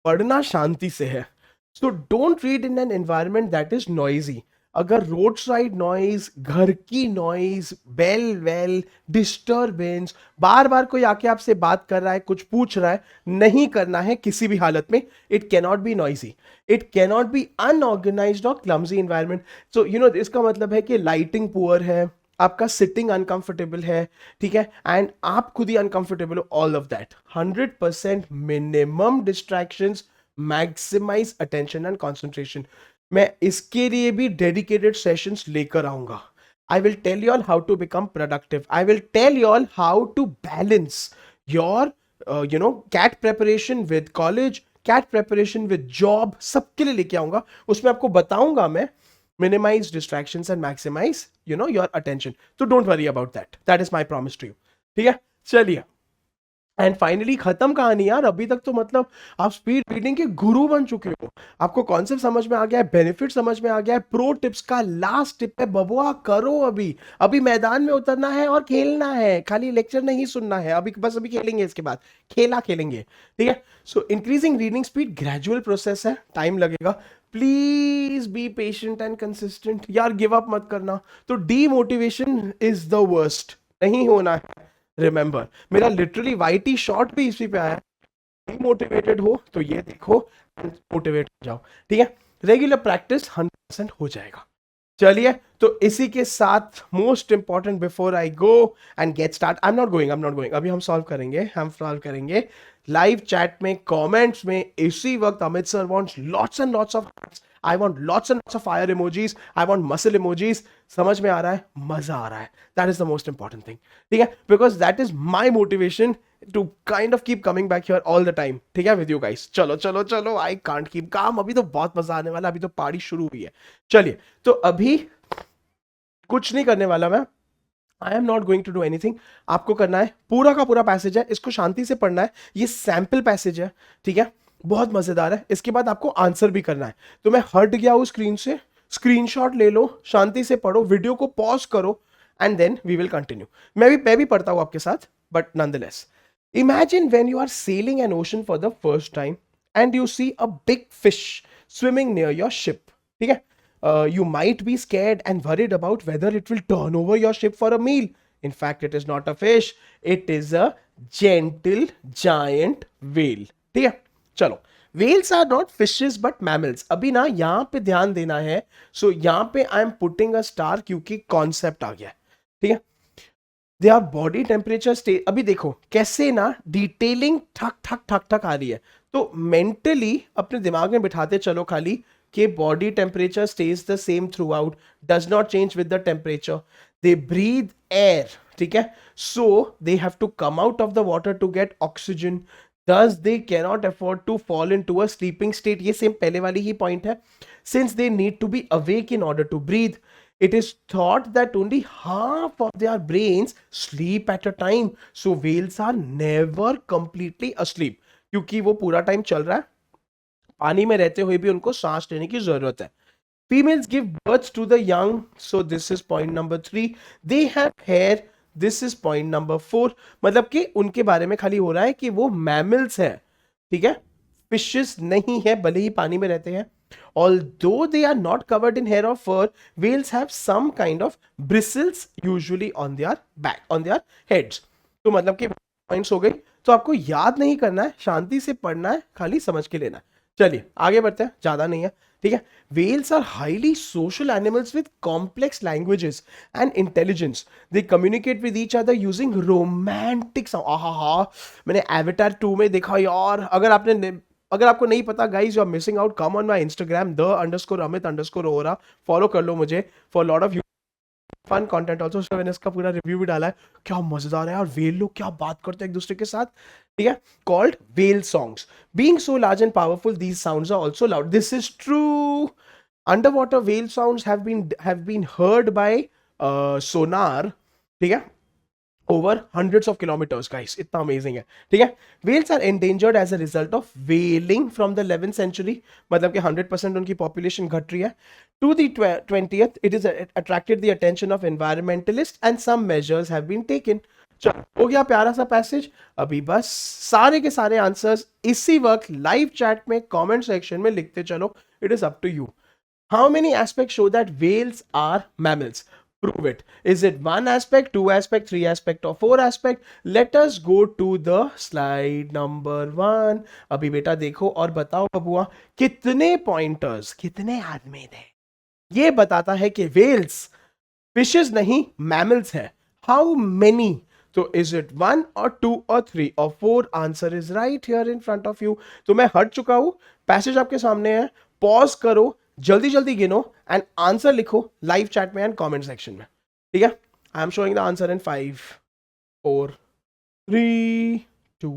पढ़ना शांति से है। So don't read in an environment that is noisy. अगर रोड साइड नॉइज, घर की नॉइज, बेल वेल, डिस्टर्बेंस, बार बार कोई आके आपसे बात कर रहा है, कुछ पूछ रहा है, नहीं करना है किसी भी हालत में। It cannot be noisy, it cannot be unorganized और clumsy environment. So you know, इसका मतलब है कि लाइटिंग पुअर है, आपका सिटिंग अनकंफर्टेबल है, ठीक है, एंड आप खुद ही अनकंफर्टेबल हो, all of that. 100% minimum distractions, maximise attention and concentration. मैं इसके लिए भी डेडिकेटेड सेशंस लेकर आऊंगा। I will tell you all how to become productive, I will tell you all how to balance your CAT preparation with college, CAT preparation with job, सबके लिए लेके आऊंगा। उसमें आपको बताऊंगा मैं minimize distractions and maximize your attention. So don't worry about that. That is my promise to you. ठीक है, चलिए एंड फाइनली खत्म कहानी यार। अभी तक तो मतलब आप स्पीड रीडिंग के गुरु बन चुके हो। आपको कॉन्सेप्ट समझ में आ गया है, बेनिफिट समझ में आ गया है। प्रो टिप्स का लास्ट टिप है बबुआ, करो अभी। अभी मैदान में उतरना है और खेलना है, खाली लेक्चर नहीं सुनना है। अभी बस अभी खेलेंगे, इसके बाद खेला खेलेंगे, ठीक है। सो increasing reading speed gradual process है, टाइम लगेगा। Please be patient and consistent यार, गिव अप मत करना। तो डीमोटिवेशन इज द वर्स्ट, नहीं होना है। रिमेंबर, मेरा लिटरली वाई टी शॉर्ट भी इसी पे आया। मोटिवेटेड हो तो ये देखो, मोटिवेट हो जाओ, ठीक है। रेगुलर प्रैक्टिस 100% हो जाएगा। चलिए, तो इसी के साथ most important before I go and get start, I am not going, अभी हम सॉल्व करेंगे लाइव चैट में, कमेंट्स में। इसी वक्त Amit sir wants lots and lots of, I want lots and lots of fire emojis, I want muscle emojis. समझ में आ रहा है, मजा आ रहा है, that is the most important thing, ठीक है। Because that is my motivation to kind of keep coming back here all the time, ठीक है, विद यू गाइस। चलो चलो चलो, आई कांट कीप काम, अभी तो बहुत मजा आने वाला है, अभी तो पार्टी शुरू हुई है। चलिए, तो अभी कुछ नहीं करने वाला मैं, I am not going to do anything. आपको करना है, पूरा का पूरा पैसेज है, इसको शांति से पढ़ना है। ये सैंपल पैसेज है, ठीक है, बहुत मजेदार है। इसके बाद आपको आंसर भी करना है। तो मैं हट गया हूं स्क्रीन से, स्क्रीनशॉट ले लो, शांति से पढ़ो, वीडियो को पॉज करो and then we will continue. मैं भी पढ़ता हूं आपके साथ, but nonetheless. Imagine when you are sailing an ocean for the first time and you see a big fish swimming near your ship, ठीक है। You might be scared and worried about whether it will turn over your ship for a meal. In fact, it is not a fish, it is a gentle giant whale. ठीक है, चलो। Whales are not fishes but mammals. अभी ना यहां पे ध्यान देना है। सो यहां पे I am putting a star क्योंकि कॉन्सेप्ट आ गया, ठीक है। They our body temperature stay, अभी देखो कैसे ना डिटेलिंग ठक ठक ठक ठक आ रही है। तो मेंटली अपने दिमाग में बिठाते चलो खाली कि body temperature stays the same throughout, does not change with the temperature. They breathe air, ठीक है। So they have to come out of the water to get oxygen, thus they cannot afford to fall into a sleeping state। ये same पहले वाली ही point है। since they need to be awake in order to breathe, it is thought that only half of their brains sleep at a time, so whales are never completely asleep, क्योंकि वो पूरा time चल रहा है, पानी में रहते हुए भी उनको सांस लेने की जरूरत है। Females give birth to the young, so this is point number 3. They have hair, this is point number 4। मतलब कि उनके बारे में खाली हो रहा है कि वो मैमल्स हैं, ठीक है, फिशेस नहीं है, भले ही पानी में रहते हैं। Although they are not covered in hair or fur, whales have some kind of bristles usually on their back, on their heads। तो मतलब कि पॉइंट्स हो गई। तो आपको याद नहीं करना है, शांति से पढ़ना है, खाली समझ के लेना है। चलिए आगे बढ़ते हैं, ज्यादा नहीं है, ठीक है। Whales are highly social animals with complex languages and intelligence. They communicate with each other using romantic sound। आहा, मैंने एवेटार 2 में देखा यार। अगर आपको नहीं पता guys, you are missing out. Come on my Instagram द_अमित_ओरा, follow कर लो मुझे for lot of fun content also. मैंने इसका पूरा रिव्यू भी डाला है, क्या मजेदार है यार। वेल लोग क्या बात करते हैं एक दूसरे के साथ, ठीक है। Called whale songs. Being so large and powerful, these sounds are also loud, this is true. Underwater whale sounds have been heard by sonar, ठीक है, over hundreds of kilometres. Guys इतना अमेजिंग है, ठीक है। Whales are endangered as a result of whaling from the 11th century, मतलब कि 100% उनकी population घट रही है। To the 20th it is attracted the attention of environmentalist and some measures have been taken. चलो हो गया प्यारा सा पैसेज। अभी बस सारे के सारे आंसर्स इसी वक्त लाइव चैट में कमेंट सेक्शन में लिखते चलो, it is up to you. How many aspects show that whales are mammals? Prove it. Is it 1 aspect, 2 aspect, 3 aspect or 4 aspect? Let us go to the slide number 1। अभी बेटा देखो और बताओ बबुआ, कितने पॉइंटर्स, कितने आदमी थे? ये बताता है कि whales फिशेस नहीं मैमल्स है। How many? तो इज इट 1 और 2 और 3 और 4? Answer is right here in front of you. तो मैं हट चुका हूं, पैसेज आपके सामने है, पॉज करो, जल्दी जल्दी गिनो एंड आंसर लिखो लाइव चैट में एंड कमेंट सेक्शन में, ठीक है। I am showing the answer in 5 4 3 2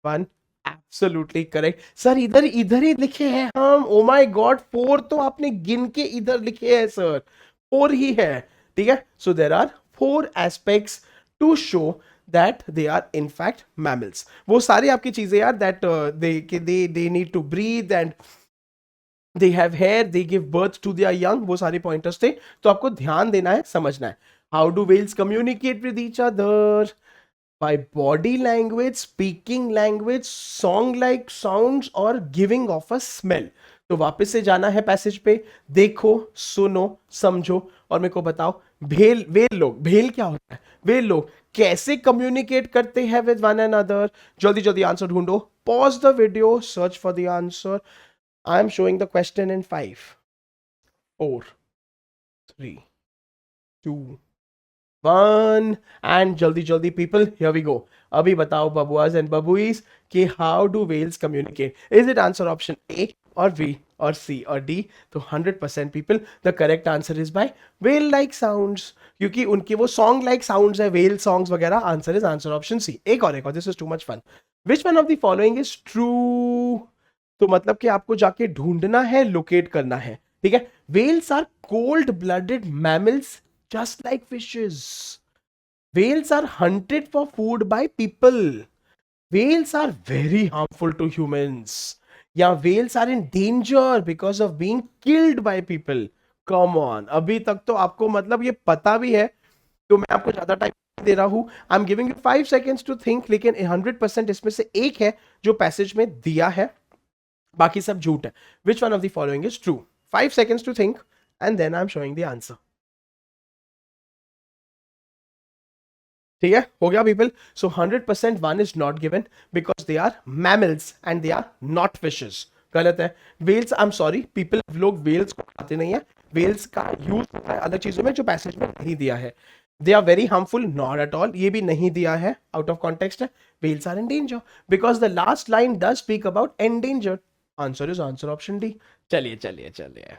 1। Absolutely correct sir, इधर इधर ही लिखे हैं हम। ओ माय गॉड, 4 तो आपने गिन के इधर लिखे हैं सर, 4 ही है, ठीक है। So there are 4 aspects to show that they are in fact mammals. वो सारी आपकी चीजें यार, that they need to breathe and they have hair, they give birth to their young, वो सारे pointers थे, तो आपको ध्यान देना है, समझना है. How do whales communicate with each other? By body language, speaking language, song like sounds or giving off a smell. तो वापस से जाना है पैसेज पे, देखो, सुनो, समझो और मेरे को बताओ, भेल क्या होता है, भेल लोग कैसे कम्युनिकेट करते हैं विद वन अनदर. जल्दी जल्दी आंसर ढूंढो. Pause the video, search for the answer. I am showing the question in 5 4 3 2 1 and जल्दी जल्दी people, here we go. अभी बताओ बबुआज एंड बबुईज कि how do whales communicate. Is it answer option A और बी और सी और डी? तो 100% people the correct answer is by whale like sounds, क्योंकि उनके वो सॉन्ग लाइक साउंड्स है, वेल सॉन्ग्स वगैरह. Answer is answer option C. एक और this is too much fun. Which one of the following is true? तो मतलब कि आपको जाके ढूंढना है, लोकेट करना है. ठीक है. Whales are cold blooded mammals just like fishes. Whales are hunted for food by people. Whales are very harmful to humans. Yeah, whales are in danger because of being killed by people. Come on. अभी तक तो आपको मतलब ये पता भी है, तो मैं आपको ज्यादा टाइम दे रहा हूं. I am giving you 5 seconds to think, लेकिन 100% इसमें से एक है जो पैसेज में दिया है, बाकी सब झूठ है. Which one of the following is true? 5 seconds to think and then I am showing the answer. ठीक है, हो गया people. So 100% one is not given because they are mammals and they are not fishes. गलत है. Whales, I am sorry people, लोग whales को खाते नहीं है. वेल्स का यूज होता है अलग चीजों में जो पैसेज में नहीं दिया है. They are very harmful, not at all. ये भी नहीं दिया है, आउट ऑफ कॉन्टेक्स्ट है. Whales are in danger because the last line does speak about endangered. Answer is answer option D. चलिए चलिए चलिए,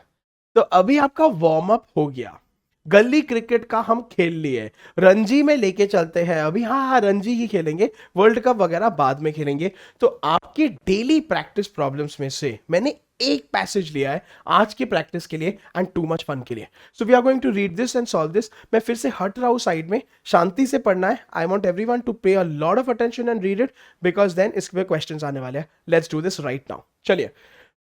तो अभी आपका वार्म अप हो गया. गली क्रिकेट का हम खेल लिए, रणजी में लेके चलते हैं अभी. हाँ, रणजी ही खेलेंगे, वर्ल्ड कप वगैरह बाद में खेलेंगे. तो आपकी डेली प्रैक्टिस प्रॉब्लम्स में से मैंने एक पैसेज लिया है आज की प्रैक्टिस के लिए एंड टू मच फन के लिए. So we are going to read this and solve this. मैं फिर से हट रहा हूं साइड में, शांति से पढ़ना है. I want everyone to pay a lot of attention and read it because then इसमें क्वेश्चंस आने वाले हैं. Let's do this right now. चलिए.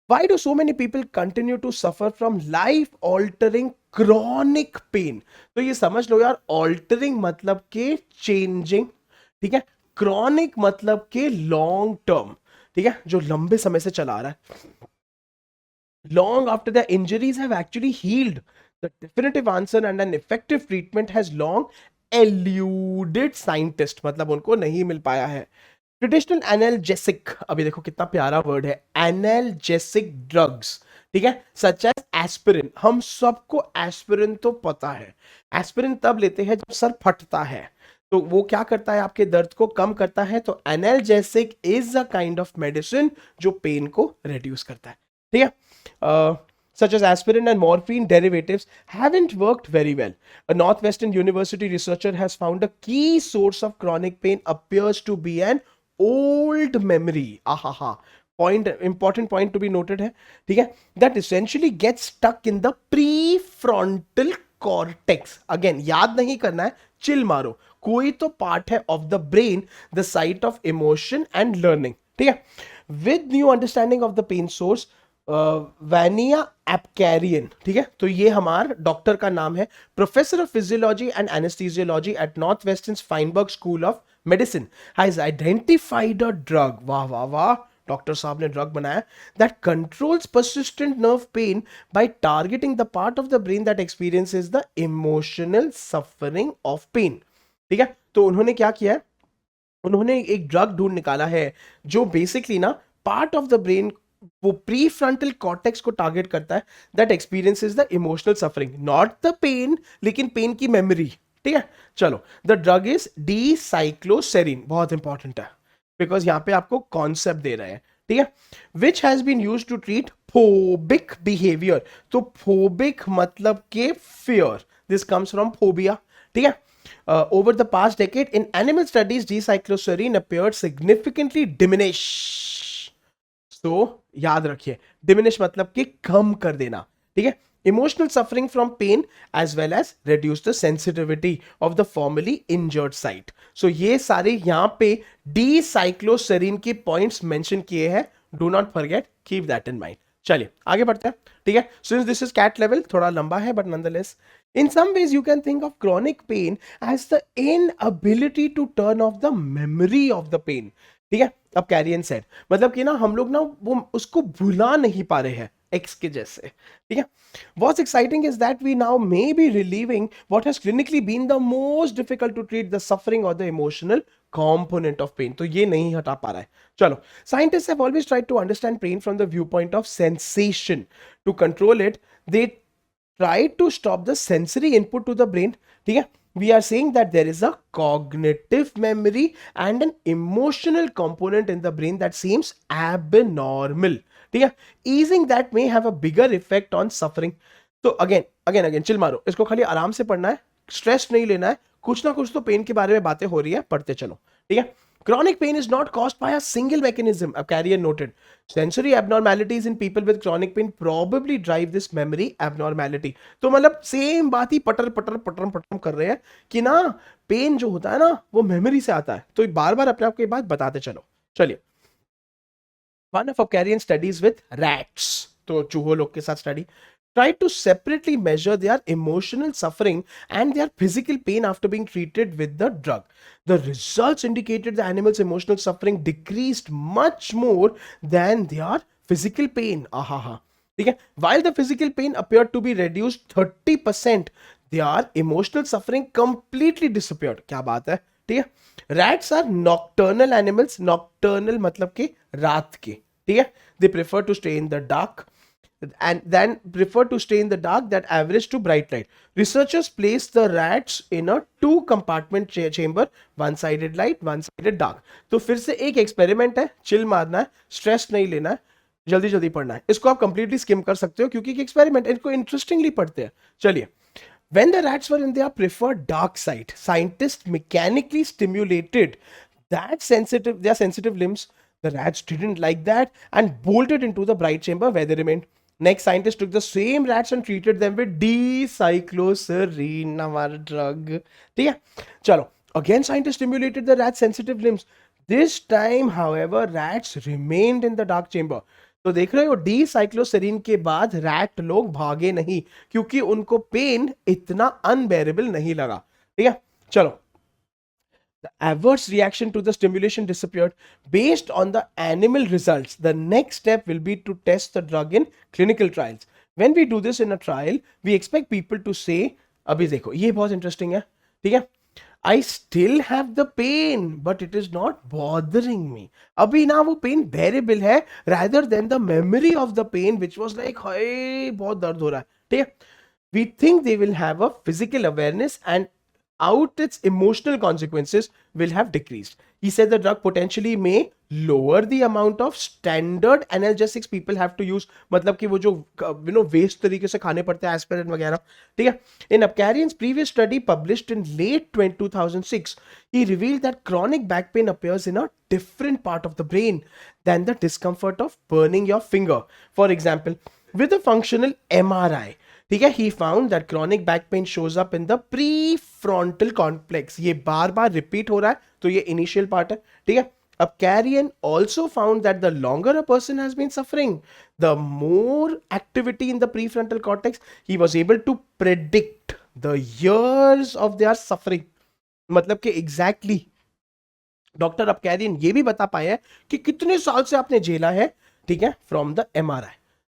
Why do so many people continue to suffer from life-altering chronic pain? तो ये समझ लो यार, altering मतलब के changing, ठीक है. chronic मतलब के long term, ठीक है, जो लंबे समय से चला रहा है. Long after the injuries have actually healed, the definitive answer and an effective treatment has long eluded scientists. मतलब उनको नहीं मिल पाया है. ट्रेडिशनल एनाल्जेसिक, अभी देखो कितना प्यारा वर्ड है, एनाल्जेसिक ड्रग्स, ठीक है, सच एज एस्पिरिन. हम सबको एस्पिरिन तो पता है. एस्पिरिन तब लेते हैं जब सर फटता है, तो वो क्या करता है, आपके दर्द को कम करता है. तो analgesic is a kind of medicine जो पेन को रिड्यूस करता है. ठीक है. Such as aspirin and morphine derivatives haven't worked very well. A Northwestern University researcher has found a key source of chronic pain appears to be an old memory. Ahaha. Point, important point to be noted है, ठीक है, that essentially gets stuck in the prefrontal cortex. Again, याद नहीं करना है, chill मारो. कोई तो पार्ट है of the brain, the site of emotion and learning. ठीक है. With new understanding of the pain source, वैनिया एपकैरियन, ठीक है, तो ये हमारा डॉक्टर का नाम है, professor of physiology and anaesthesiology at northwestern Feinberg school of medicine, has identified a drug. वाह वाह वाह, डॉक्टर साहब ने ड्रग बनाया that controls persistent nerve pain by targeting the part of the brain that experiences the emotional suffering of pain. ठीक है, तो उन्होंने क्या किया है, उन्होंने एक ड्रग ढूंढ निकाला है जो बेसिकली ना पार्ट ऑफ द ब्रेन, वो प्री फ्रंटल कॉर्टेक्स को टारगेट करता है, that experiences the emotional suffering, not the pain, लेकिन पेन की मेमोरी. ठीक है, चलो. The drug is D-cycloserine. बहुत इंपॉर्टेंट है बिकॉज यहां पे आपको कॉन्सेप्ट दे रहे हैं. ठीक है. Which has been used to treat phobic behaviour. तो फोबिक मतलब के fear, this comes from phobia. ठीक है. Over the past decade, in animal studies, D-cycloserine appeared significantly diminished. तो याद रखिए, डिमिनिश मतलब कि कम कर देना. ठीक है. emotional suffering from pain as well as reduce the sensitivity of the formerly injured site. So ये सारे यहाँ पे D-cycloserine के पॉइंट्स मेंशन किए हैं, do not forget, keep that in mind. चलिए आगे बढ़ते हैं. ठीक है, since this is CAT level, थोड़ा लंबा है but nonetheless. In some ways, you can think of chronic pain as the inability to turn off the memory of the pain. ठीक है, अब कैरियन सेड, मतलब कि ना हम लोग ना वो उसको भुला नहीं पा रहे हैं एक्स के जैसे. ठीक है, what's exciting is that we now may be relieving what has clinically been the most difficult to treat, the suffering or the emotional component of pain. तो ये नहीं हटा पा रहा है. चलो, scientists have always tried to understand pain from the viewpoint of sensation. To control it, they try to stop the sensory input to the brain. ठीक है, we are saying that there is a cognitive memory and an emotional component in the brain that seems abnormal. ठीक है, easing that may have a bigger effect on suffering. तो again chill मारो, इसको खाली आराम से पढ़ना है, स्ट्रेस नहीं लेना है, कुछ ना कुछ तो पेन के बारे में बातें हो रही है, पढ़ते चलो. ठीक है, chronic pain is not caused by a single mechanism, a carrier noted. Sensory abnormalities in people with chronic pain probably drive this memory abnormality. तो मतलब सेम बात ही पटर पटर पटर पटर कर रहे हैं कि ना पेन जो होता है ना वो मेमोरी से आता है. तो बार बार अपने आप को ये बात बताते चलो. चलिए, one of Abkarian studies with rats, तो चूहों लोग के साथ study, tried to separately measure their emotional suffering and their physical pain after being treated with the drug. The results indicated the animal's emotional suffering decreased much more than their physical pain. Ahaha. ठीक है, while the physical pain appeared to be reduced 30%, their emotional suffering completely disappeared. क्या बात है. ठीक है, rats are nocturnal animals. Nocturnal मतलब कि रात के. ठीक है, they prefer to stay in the dark and then prefer to stay in the dark that average to bright light. Researchers placed the rats in a 2-compartment chamber, one-sided light, one-sided dark. तो फिर से एक experiment है, chill मारना है, stress नहीं लेना है, जल्दी जल्दी पढ़ना है. इसको आप कंप्लीटली स्किम कर सकते हो क्योंकि एक्सपेरिमेंट, इनको इंटरेस्टिंगली पढ़ते हैं. चलिए, when the rats were in their preferred dark site, scientists mechanically stimulated their sensitive limbs. The rats didn't like that and bolted into the bright chamber where they remained. Next, scientists took the same rats and treated them with D-cycloserine, हमारा drug. ठीक है, चलो. Again, scientists stimulated the rats' sensitive limbs. This time, however, rats remained in the dark chamber. तो देख रहे हो, D-cycloserine के बाद रैट लोग भागे नहीं क्योंकि उनको पेन इतना अनबेरेबल नहीं लगा. ठीक है, चलो. The adverse reaction to the stimulation disappeared. Based on the animal results, the next step will be to test the drug in clinical trials. When we do this in a trial, we expect people to say, अभी देखो ये बहुत interesting है. ठीक है, I still have the pain, but it is not bothering me. अभी ना वो पेन bearable है rather than the memory of the pain which was like, हाय बहुत दर्द हो रहा है. ठीक है, we think they will have a physical awareness and out its emotional consequences will have decreased. He said the drug potentially may lower the amount of standard analgesics people have to use. मतलब कि वो जो waste तरीके से खाने पड़ते हैं aspirin वगैरह. ठीक है, in Abkarian's previous study published in late 2006, he revealed that chronic back pain appears in a different part of the brain than the discomfort of burning your finger. For example, with a functional MRI, ठीक है, he found that chronic back pain shows up in the prefrontal complex. ये बार बार repeat हो रहा है तो ये initial part है. ठीक है, Abkarian also found that the longer a person has been suffering, the more activity in the prefrontal cortex, he was able to predict the years of their suffering. मतलब कि exactly डॉक्टर Abkarian ये भी बता पाए कि कितने साल से आपने झेला है. ठीक है, from the MRI.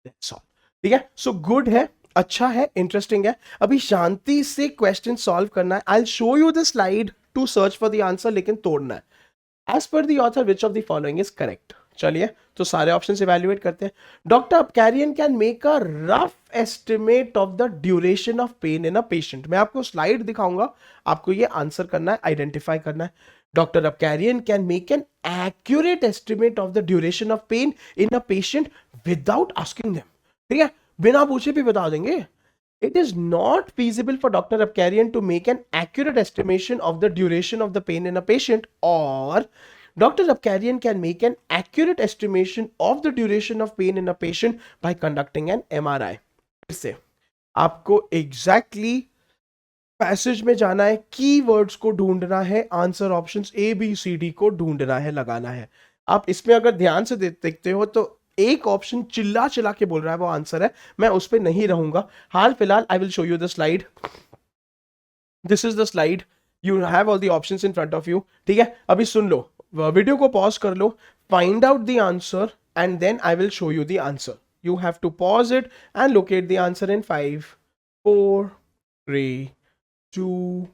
That's all. ठीक है, सो गुड है, अच्छा है, इंटरेस्टिंग है. अभी शांति से क्वेश्चन सॉल्व करना है. I will show you the slide to search for the answer, लेकिन तोड़ना है. As per the author which of the following is correct. चलिए, तो सारे ऑप्शन इवैल्यूएट करते हैं. Doctor Abkarian can make a rough estimate of the duration of pain in a patient. मैं आपको स्लाइड दिखाऊंगा, आपको ये आंसर करना है, आइडेंटिफाई करना है. Doctor Abkarian can make an accurate estimate of the duration of pain in a patient without asking them. ठीक है, बिना पूछे भी बता देंगे. It is not feasible for Dr. Abkarian to make an accurate estimation of the duration of the pain in a patient, or Dr. Abkarian can make an accurate estimation of the duration of pain in a patient by conducting an MRI. फिर से आपको exactly passage में जाना है, keywords को ढूंढना है, answer options A B C D को ढूंढना है, लगाना है। आप इसमें अगर ध्यान से देखते हो तो एक ऑप्शन चिल्ला चिल्ला के बोल रहा है वो आंसर है, मैं उस पर नहीं रहूंगा। हाल फिलहाल I will show you the slide, this is the slide, you have all the options in front of you. ठीक है, अभी सुन लो, वीडियो को पॉज कर लो, find out the answer and then I will show you the answer. You have to pause it and locate the answer in 5 4 3 2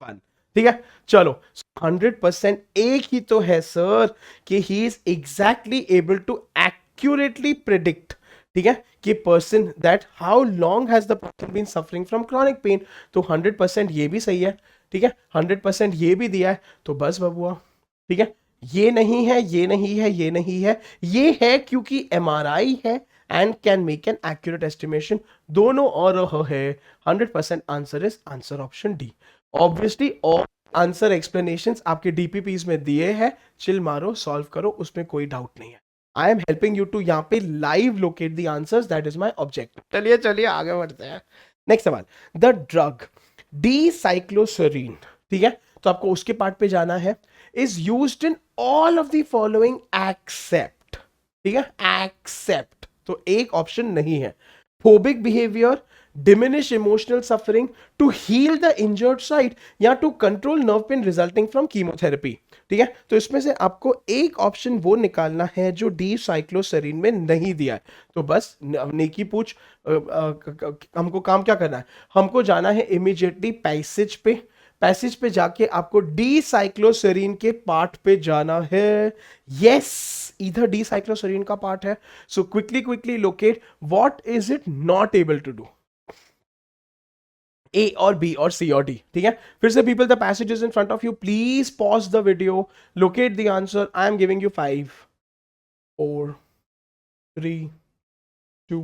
1। ठीक है, चलो 100% एक ही तो है सर कि he is exactly able to accurately predict, ठीक है, कि person that how long has the person been suffering from chronic pain. तो 100% ये भी सही है, ठीक है, 100% ये भी दिया है, तो बस बबुआ, ठीक है, ये नहीं है, ये नहीं है, ये नहीं है, ये है क्योंकि एमआरआई है and can make an accurate estimation, दोनों और है। 100% answer is answer option D. Obviously all answer explanations आपके डीपीपीज में दिए हैं, चिल मारो, सॉल्व करो, उसमें कोई डाउट नहीं है। I am helping you to यहाँ पे live locate the answers, that is my objective. चलिए चलिए आगे बढ़ते हैं। नेक्स्ट सवाल, द ड्रग डीसाइक्लोसेरीन, ठीक है, तो आपको उसके पार्ट पे जाना है, is used in all of the following except, ठीक है, एक्सेप्ट, तो एक ऑप्शन नहीं है, phobic behaviour, diminish emotional suffering, to heal the injured site, या to control nerve pain resulting from chemotherapy। ठीक है, तो इसमें से आपको एक ऑप्शन वो निकालना है जो डी साइक्लोसेरीन में नहीं दिया है। तो बस नेकी पूछ, हमको काम क्या करना है, हमको जाना है इमीडिएटली पैसेज पे, पैसेज पे जाके आपको डी साइक्लोसेरीन के पार्ट पे जाना है। यस, इधर डी साइक्लोसेरीन का पार्ट है, so quickly quickly locate what is it not able to do, A और बी और सी और डी। ठीक है, फिर से people the passages in front of you, please pause the video, locate the answer. I am giving you 5 4 3 2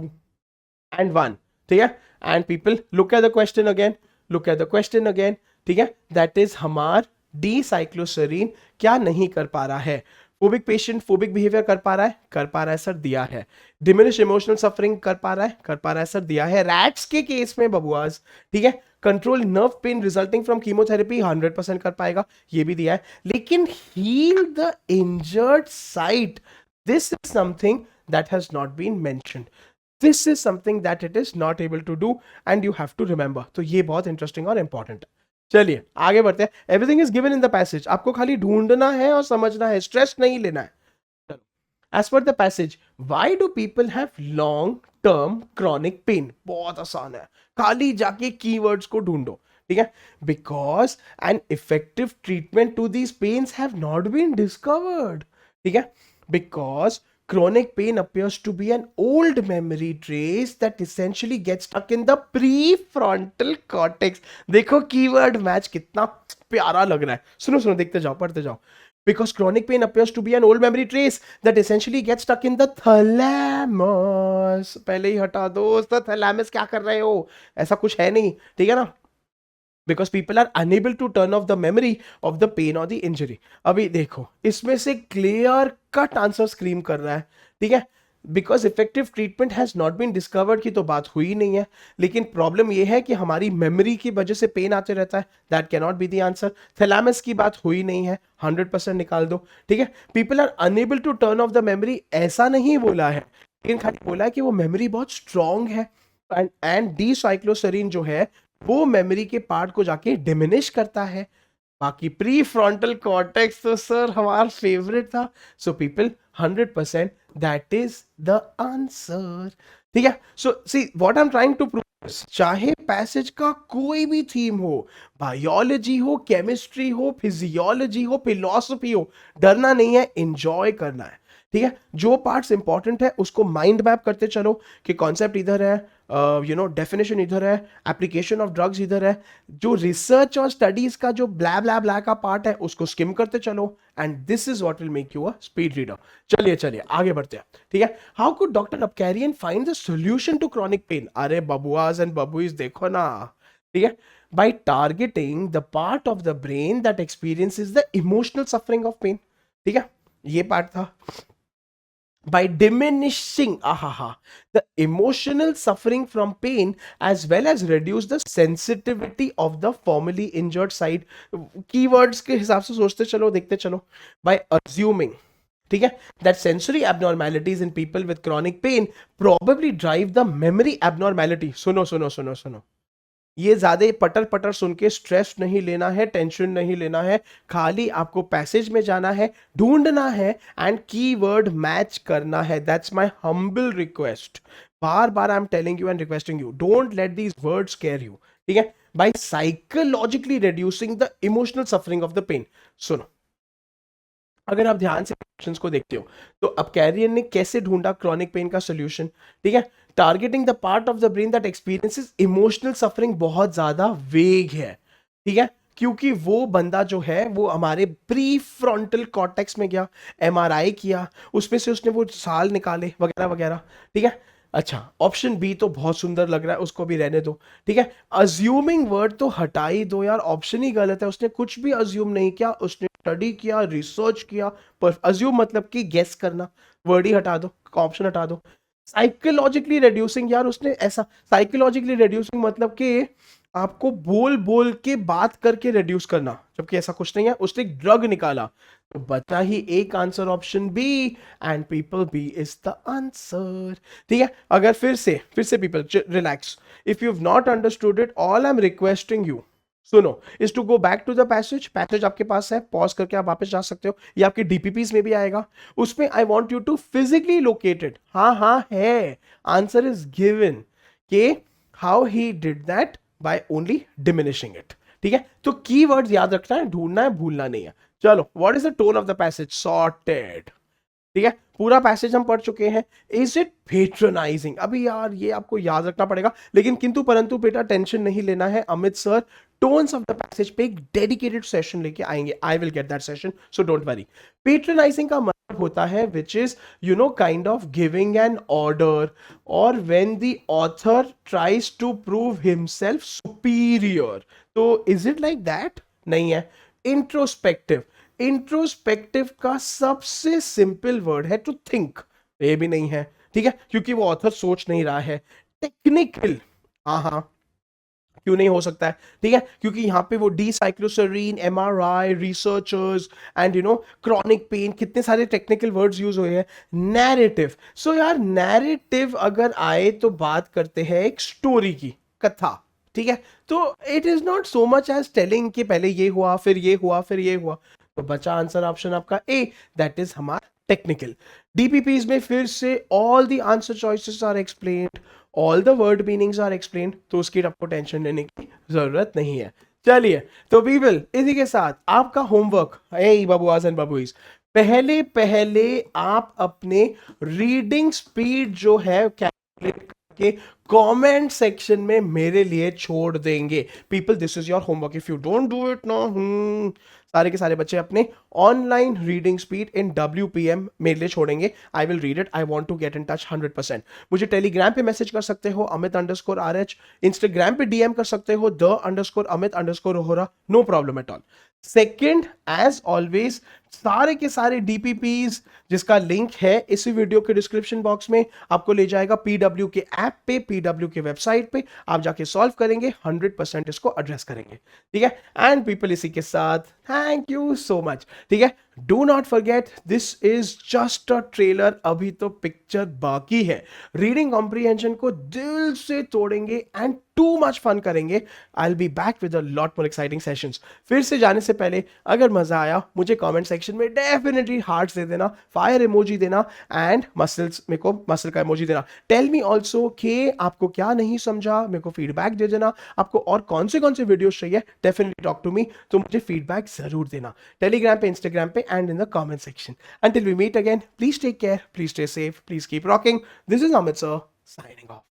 and 1। ठीक है, and people look at the question again, look at the question again. ठीक है, that is हमार D साइक्लोसेरीन क्या नहीं कर पा रहा है। फोबिक पेशेंट फोबिक बिहेवियर कर पा रहा है, कर पा रहा है सर, दिया है। डिमिनिश इमोशनल सफरिंग कर पा रहा है, कर पा रहा है सर, दिया है। रैट्स के केस में बबुआज, ठीक है, control nerve pain resulting from chemotherapy 100% कर पाएगा, ये भी दिया है। लेकिन heal the injured site, this is something that has not been mentioned, this is something that it is not able to do and you have to remember. तो ये बहुत इंटरेस्टिंग और इंपॉर्टेंट है। चलिए आगे बढ़ते हैं, everything is given in the passage, आपको खाली ढूंढना है और समझना है, स्ट्रेस नहीं लेना है। As per the passage, why do people have long term chronic pain? बहुत आसान है, खाली जाके keywords को ढूंढो, ठीक है, because an effective treatment to these pains have not been discovered, ठीक है, because chronic pain appears to be an old memory trace that essentially gets stuck in the prefrontal cortex। देखो कीवर्ड मैच कितना प्यारा लग रहा है, सुनो सुनो, देखते जाओ, पढ़ते जाओ। Because chronic pain appears to be an old memory trace that essentially gets stuck in the thalamus। पहले ही हटा दो, तो thalamus क्या कर रहे हो, ऐसा कुछ है नहीं, ठीक है ना। Because people are unable to turn off the memory of the pain or the injury। अभी देखो इसमें से क्लियर कट आंसर स्क्रीम कर रहा है, ठीक है, because effective treatment has not been discovered की तो बात हुई नहीं है, लेकिन प्रॉब्लम यह है कि हमारी मेमोरी की वजह से पेन आते रहता है, that can not be the answer. Thalamus की बात हुई नहीं है, 100% निकाल दो, ठीक है। People are unable to turn off the memory, ऐसा नहीं बोला है, लेकिन खाली बोला है कि वो मेमोरी बहुत स्ट्रांग है, एंड डी साइक्लोसेरीन जो है वो मेमोरी के पार्ट को जाके डिमिनिश करता है। बाकी प्री फ्रंटल कॉर्टेक्स तो सर हमारा फेवरेट था, so people 100% that is the answer, ठीक है। So see what I am trying to prove, चाहे पैसेज का कोई भी थीम हो, बायोलॉजी हो, केमिस्ट्री हो, फिजियोलॉजी हो, फिलॉसफी हो, डरना नहीं है, एंजॉय करना है, ठीक है। जो पार्ट्स इंपॉर्टेंट है उसको माइंड मैप करते चलो कि कॉन्सेप्ट इधर है, डेफिनेशन इधर है, एप्लीकेशन ऑफ ड्रग्स इधर है, जो रिसर्च और स्टडीज का जो ब्ला ब्ला ब्ला का पार्ट है उसको स्किम करते चलो, and this is what will make you a speed reader. चलिए चलिए आगे बढ़ते हैं, ठीक है। How could doctor Apkarian find the solution to chronic pain? अरे बबुआज एंड बबुइज देखो ना, ठीक है, by targeting the part of the brain that experiences the emotional suffering of pain, ठीक है, ये पार्ट था। by diminishing the emotional suffering from pain as well as reduce the sensitivity of the formerly injured side. keywords के हिसाब से सोचते चलो, देखते चलो. by assuming, ठीक है, that sensory abnormalities in people with chronic pain probably drive the memory abnormality. सुनो सुनो सुनो सुनो, ये ज्यादा पटर पटर सुन के स्ट्रेस नहीं लेना है, टेंशन नहीं लेना है. खाली आपको पैसेज में जाना है, ढूंढना है एंड कीवर्ड मैच करना है. That's my humble request. बार बार I am telling you and requesting you, don't let these words scare you. ठीक है, by psychologically reducing the emotional suffering of the pain. सुनो, अगर आप ध्यान से क्वेश्चंस को देखते हो तो अब कैरियर ने कैसे ढूंढा क्रॉनिक पेन का सोल्यूशन. ठीक है, targeting the part of the brain that experiences emotional suffering. बहुत ज्यादा वेग है. ठीक है, क्योंकि वो बंदा जो है वो हमारे प्री फ्रंटल कॉर्टेक्स में गया, एमआरआई किया, उसमें से उसने वो साल निकाले वगैरह वगैरह. ठीक है, अच्छा, ऑप्शन बी तो बहुत सुंदर लग रहा है, उसको भी रहने दो. ठीक है, अज्यूमिंग वर्ड तो हटा ही दो यार, ऑप्शन ही गलत है. उसने कुछ भी अज्यूम नहीं किया, उसने स्टडी किया, रिसर्च किया. पर अज्यूम मतलब कि गेस करना, वर्ड ही हटा दो, ऑप्शन हटा दो. साइकोलॉजिकली रिड्यूसिंग, यार उसने ऐसा साइकोलॉजिकली रिड्यूसिंग मतलब कि आपको बोल बोल के बात करके रिड्यूस करना, जबकि ऐसा कुछ नहीं है. उसने एक ड्रग निकाला, तो बचा ही एक answer, option B, and people B is the answer. ठीक है, अगर फिर से people relax, if you have not understood it, all I am requesting you, सुनो, is to go back to the passage आपके पास है, पॉज करके आप वापस जा सकते हो, ये आपके डीपीपीज में भी आएगा. उसमें I want you to physically located, हाँ है, आंसर इज गिवन के how he did that by only diminishing it. ठीक है, तो कीवर्ड्स याद रखना है, ढूंढना है, भूलना नहीं है. चलो, what is the tone of the passage? Sorted. ठीक है, पूरा पैसेज हम पढ़ चुके हैं. Is it patronising? अभी यार ये आपको याद रखना पड़ेगा, लेकिन किंतु परंतु बेटा टेंशन नहीं लेना है. Amit sir tones of the passage पे एक डेडिकेटेड सेशन लेके आएंगे. I will get that session, so don't worry. Patronizing का मतलब होता है which is kind of giving an order, और when the author tries to prove himself superior. तो इज इट लाइक दैट? नहीं है. इंट्रोस्पेक्टिव, इंट्रोस्पेक्टिव का सबसे सिंपल वर्ड है टू थिंक, ये भी नहीं है. ठीक है, क्योंकि वो ऑथर सोच नहीं रहा है. टेक्निकल, हाँ, क्यों नहीं हो सकता है? ठीक है, क्योंकि यहां पे वो D-cycloserine, MRI, researchers and chronic pain, कितने सारे टेक्निकल वर्ड्स यूज हुए हैं. नैरेटिव, सो यार नैरेटिव अगर आए तो बात करते हैं एक स्टोरी की, कथा. ठीक है, तो it is not so much as telling कि पहले ये हुआ, फिर ये हुआ, फिर ये हुआ. तो बचा आंसर ऑप्शन आपका ए, दैट इज हमारा टेक्निकल. डीपीपीज में फिर से all the answer choices are explained, all the word meanings are explained, तो उसकी आपको टेंशन लेने की जरूरत नहीं है. चलिए, तो पीपल इसी के साथ आपका होमवर्क, ए बाबूआज एंड बाबूइज, पहले पहले आप अपने रीडिंग स्पीड जो है कैलकुलेट के कमेंट सेक्शन में मेरे लिए छोड़ देंगे. People, this is your homework. If you don't do it no, सारे के सारे बच्चे अपने online reading speed in WPM मेरे लिए छोड़ेंगे. I will read it. I want to get in touch 100%. मुझे टेलीग्राम पे मैसेज कर सकते हो amit_RH, इंस्टाग्राम पे DM कर सकते हो _amit_rohra, no problem at all. Second, as always, सारे के सारे DPPs जिसका लिंक है इसी वीडियो के डिस्क्रिप्शन बॉक्स में, आपको ले जाएगा PW के ऐप पे, PW के वेबसाइट पे. आप जाके सॉल्व करेंगे, 100% इसको एड्रेस करेंगे. ठीक है, एंड पीपल इसी के साथ थैंक यू सो मच. ठीक है, do not forget this is just a trailer, अभी तो पिक्चर बाकी है. रीडिंग कॉम्प्रिहेंशन को दिल से तोड़ेंगे एंड टू मच फन करेंगे. I will be back with a lot more exciting sessions. फिर से जाने से पहले अगर मजा आया, मुझे कमेंट सेक्शन में डेफिनेटली हार्ट्स दे देना, फायर इमोजी देना, एंड मसल्स, मेरे को मसल का इमोजी देना. टेल मी ऑल्सो कि आपको क्या नहीं समझा, मेरे को फीडबैक दे देना. आपको और कौन से वीडियोस चाहिए, डेफिनेटली टॉक टू मी, तो मुझे फीडबैक जरूर देना, टेलीग्राम पे, इंस्टाग्राम पे, and in the comment section. Until we meet again, please take care, please stay safe, please keep rocking. This is Amit sir, signing off.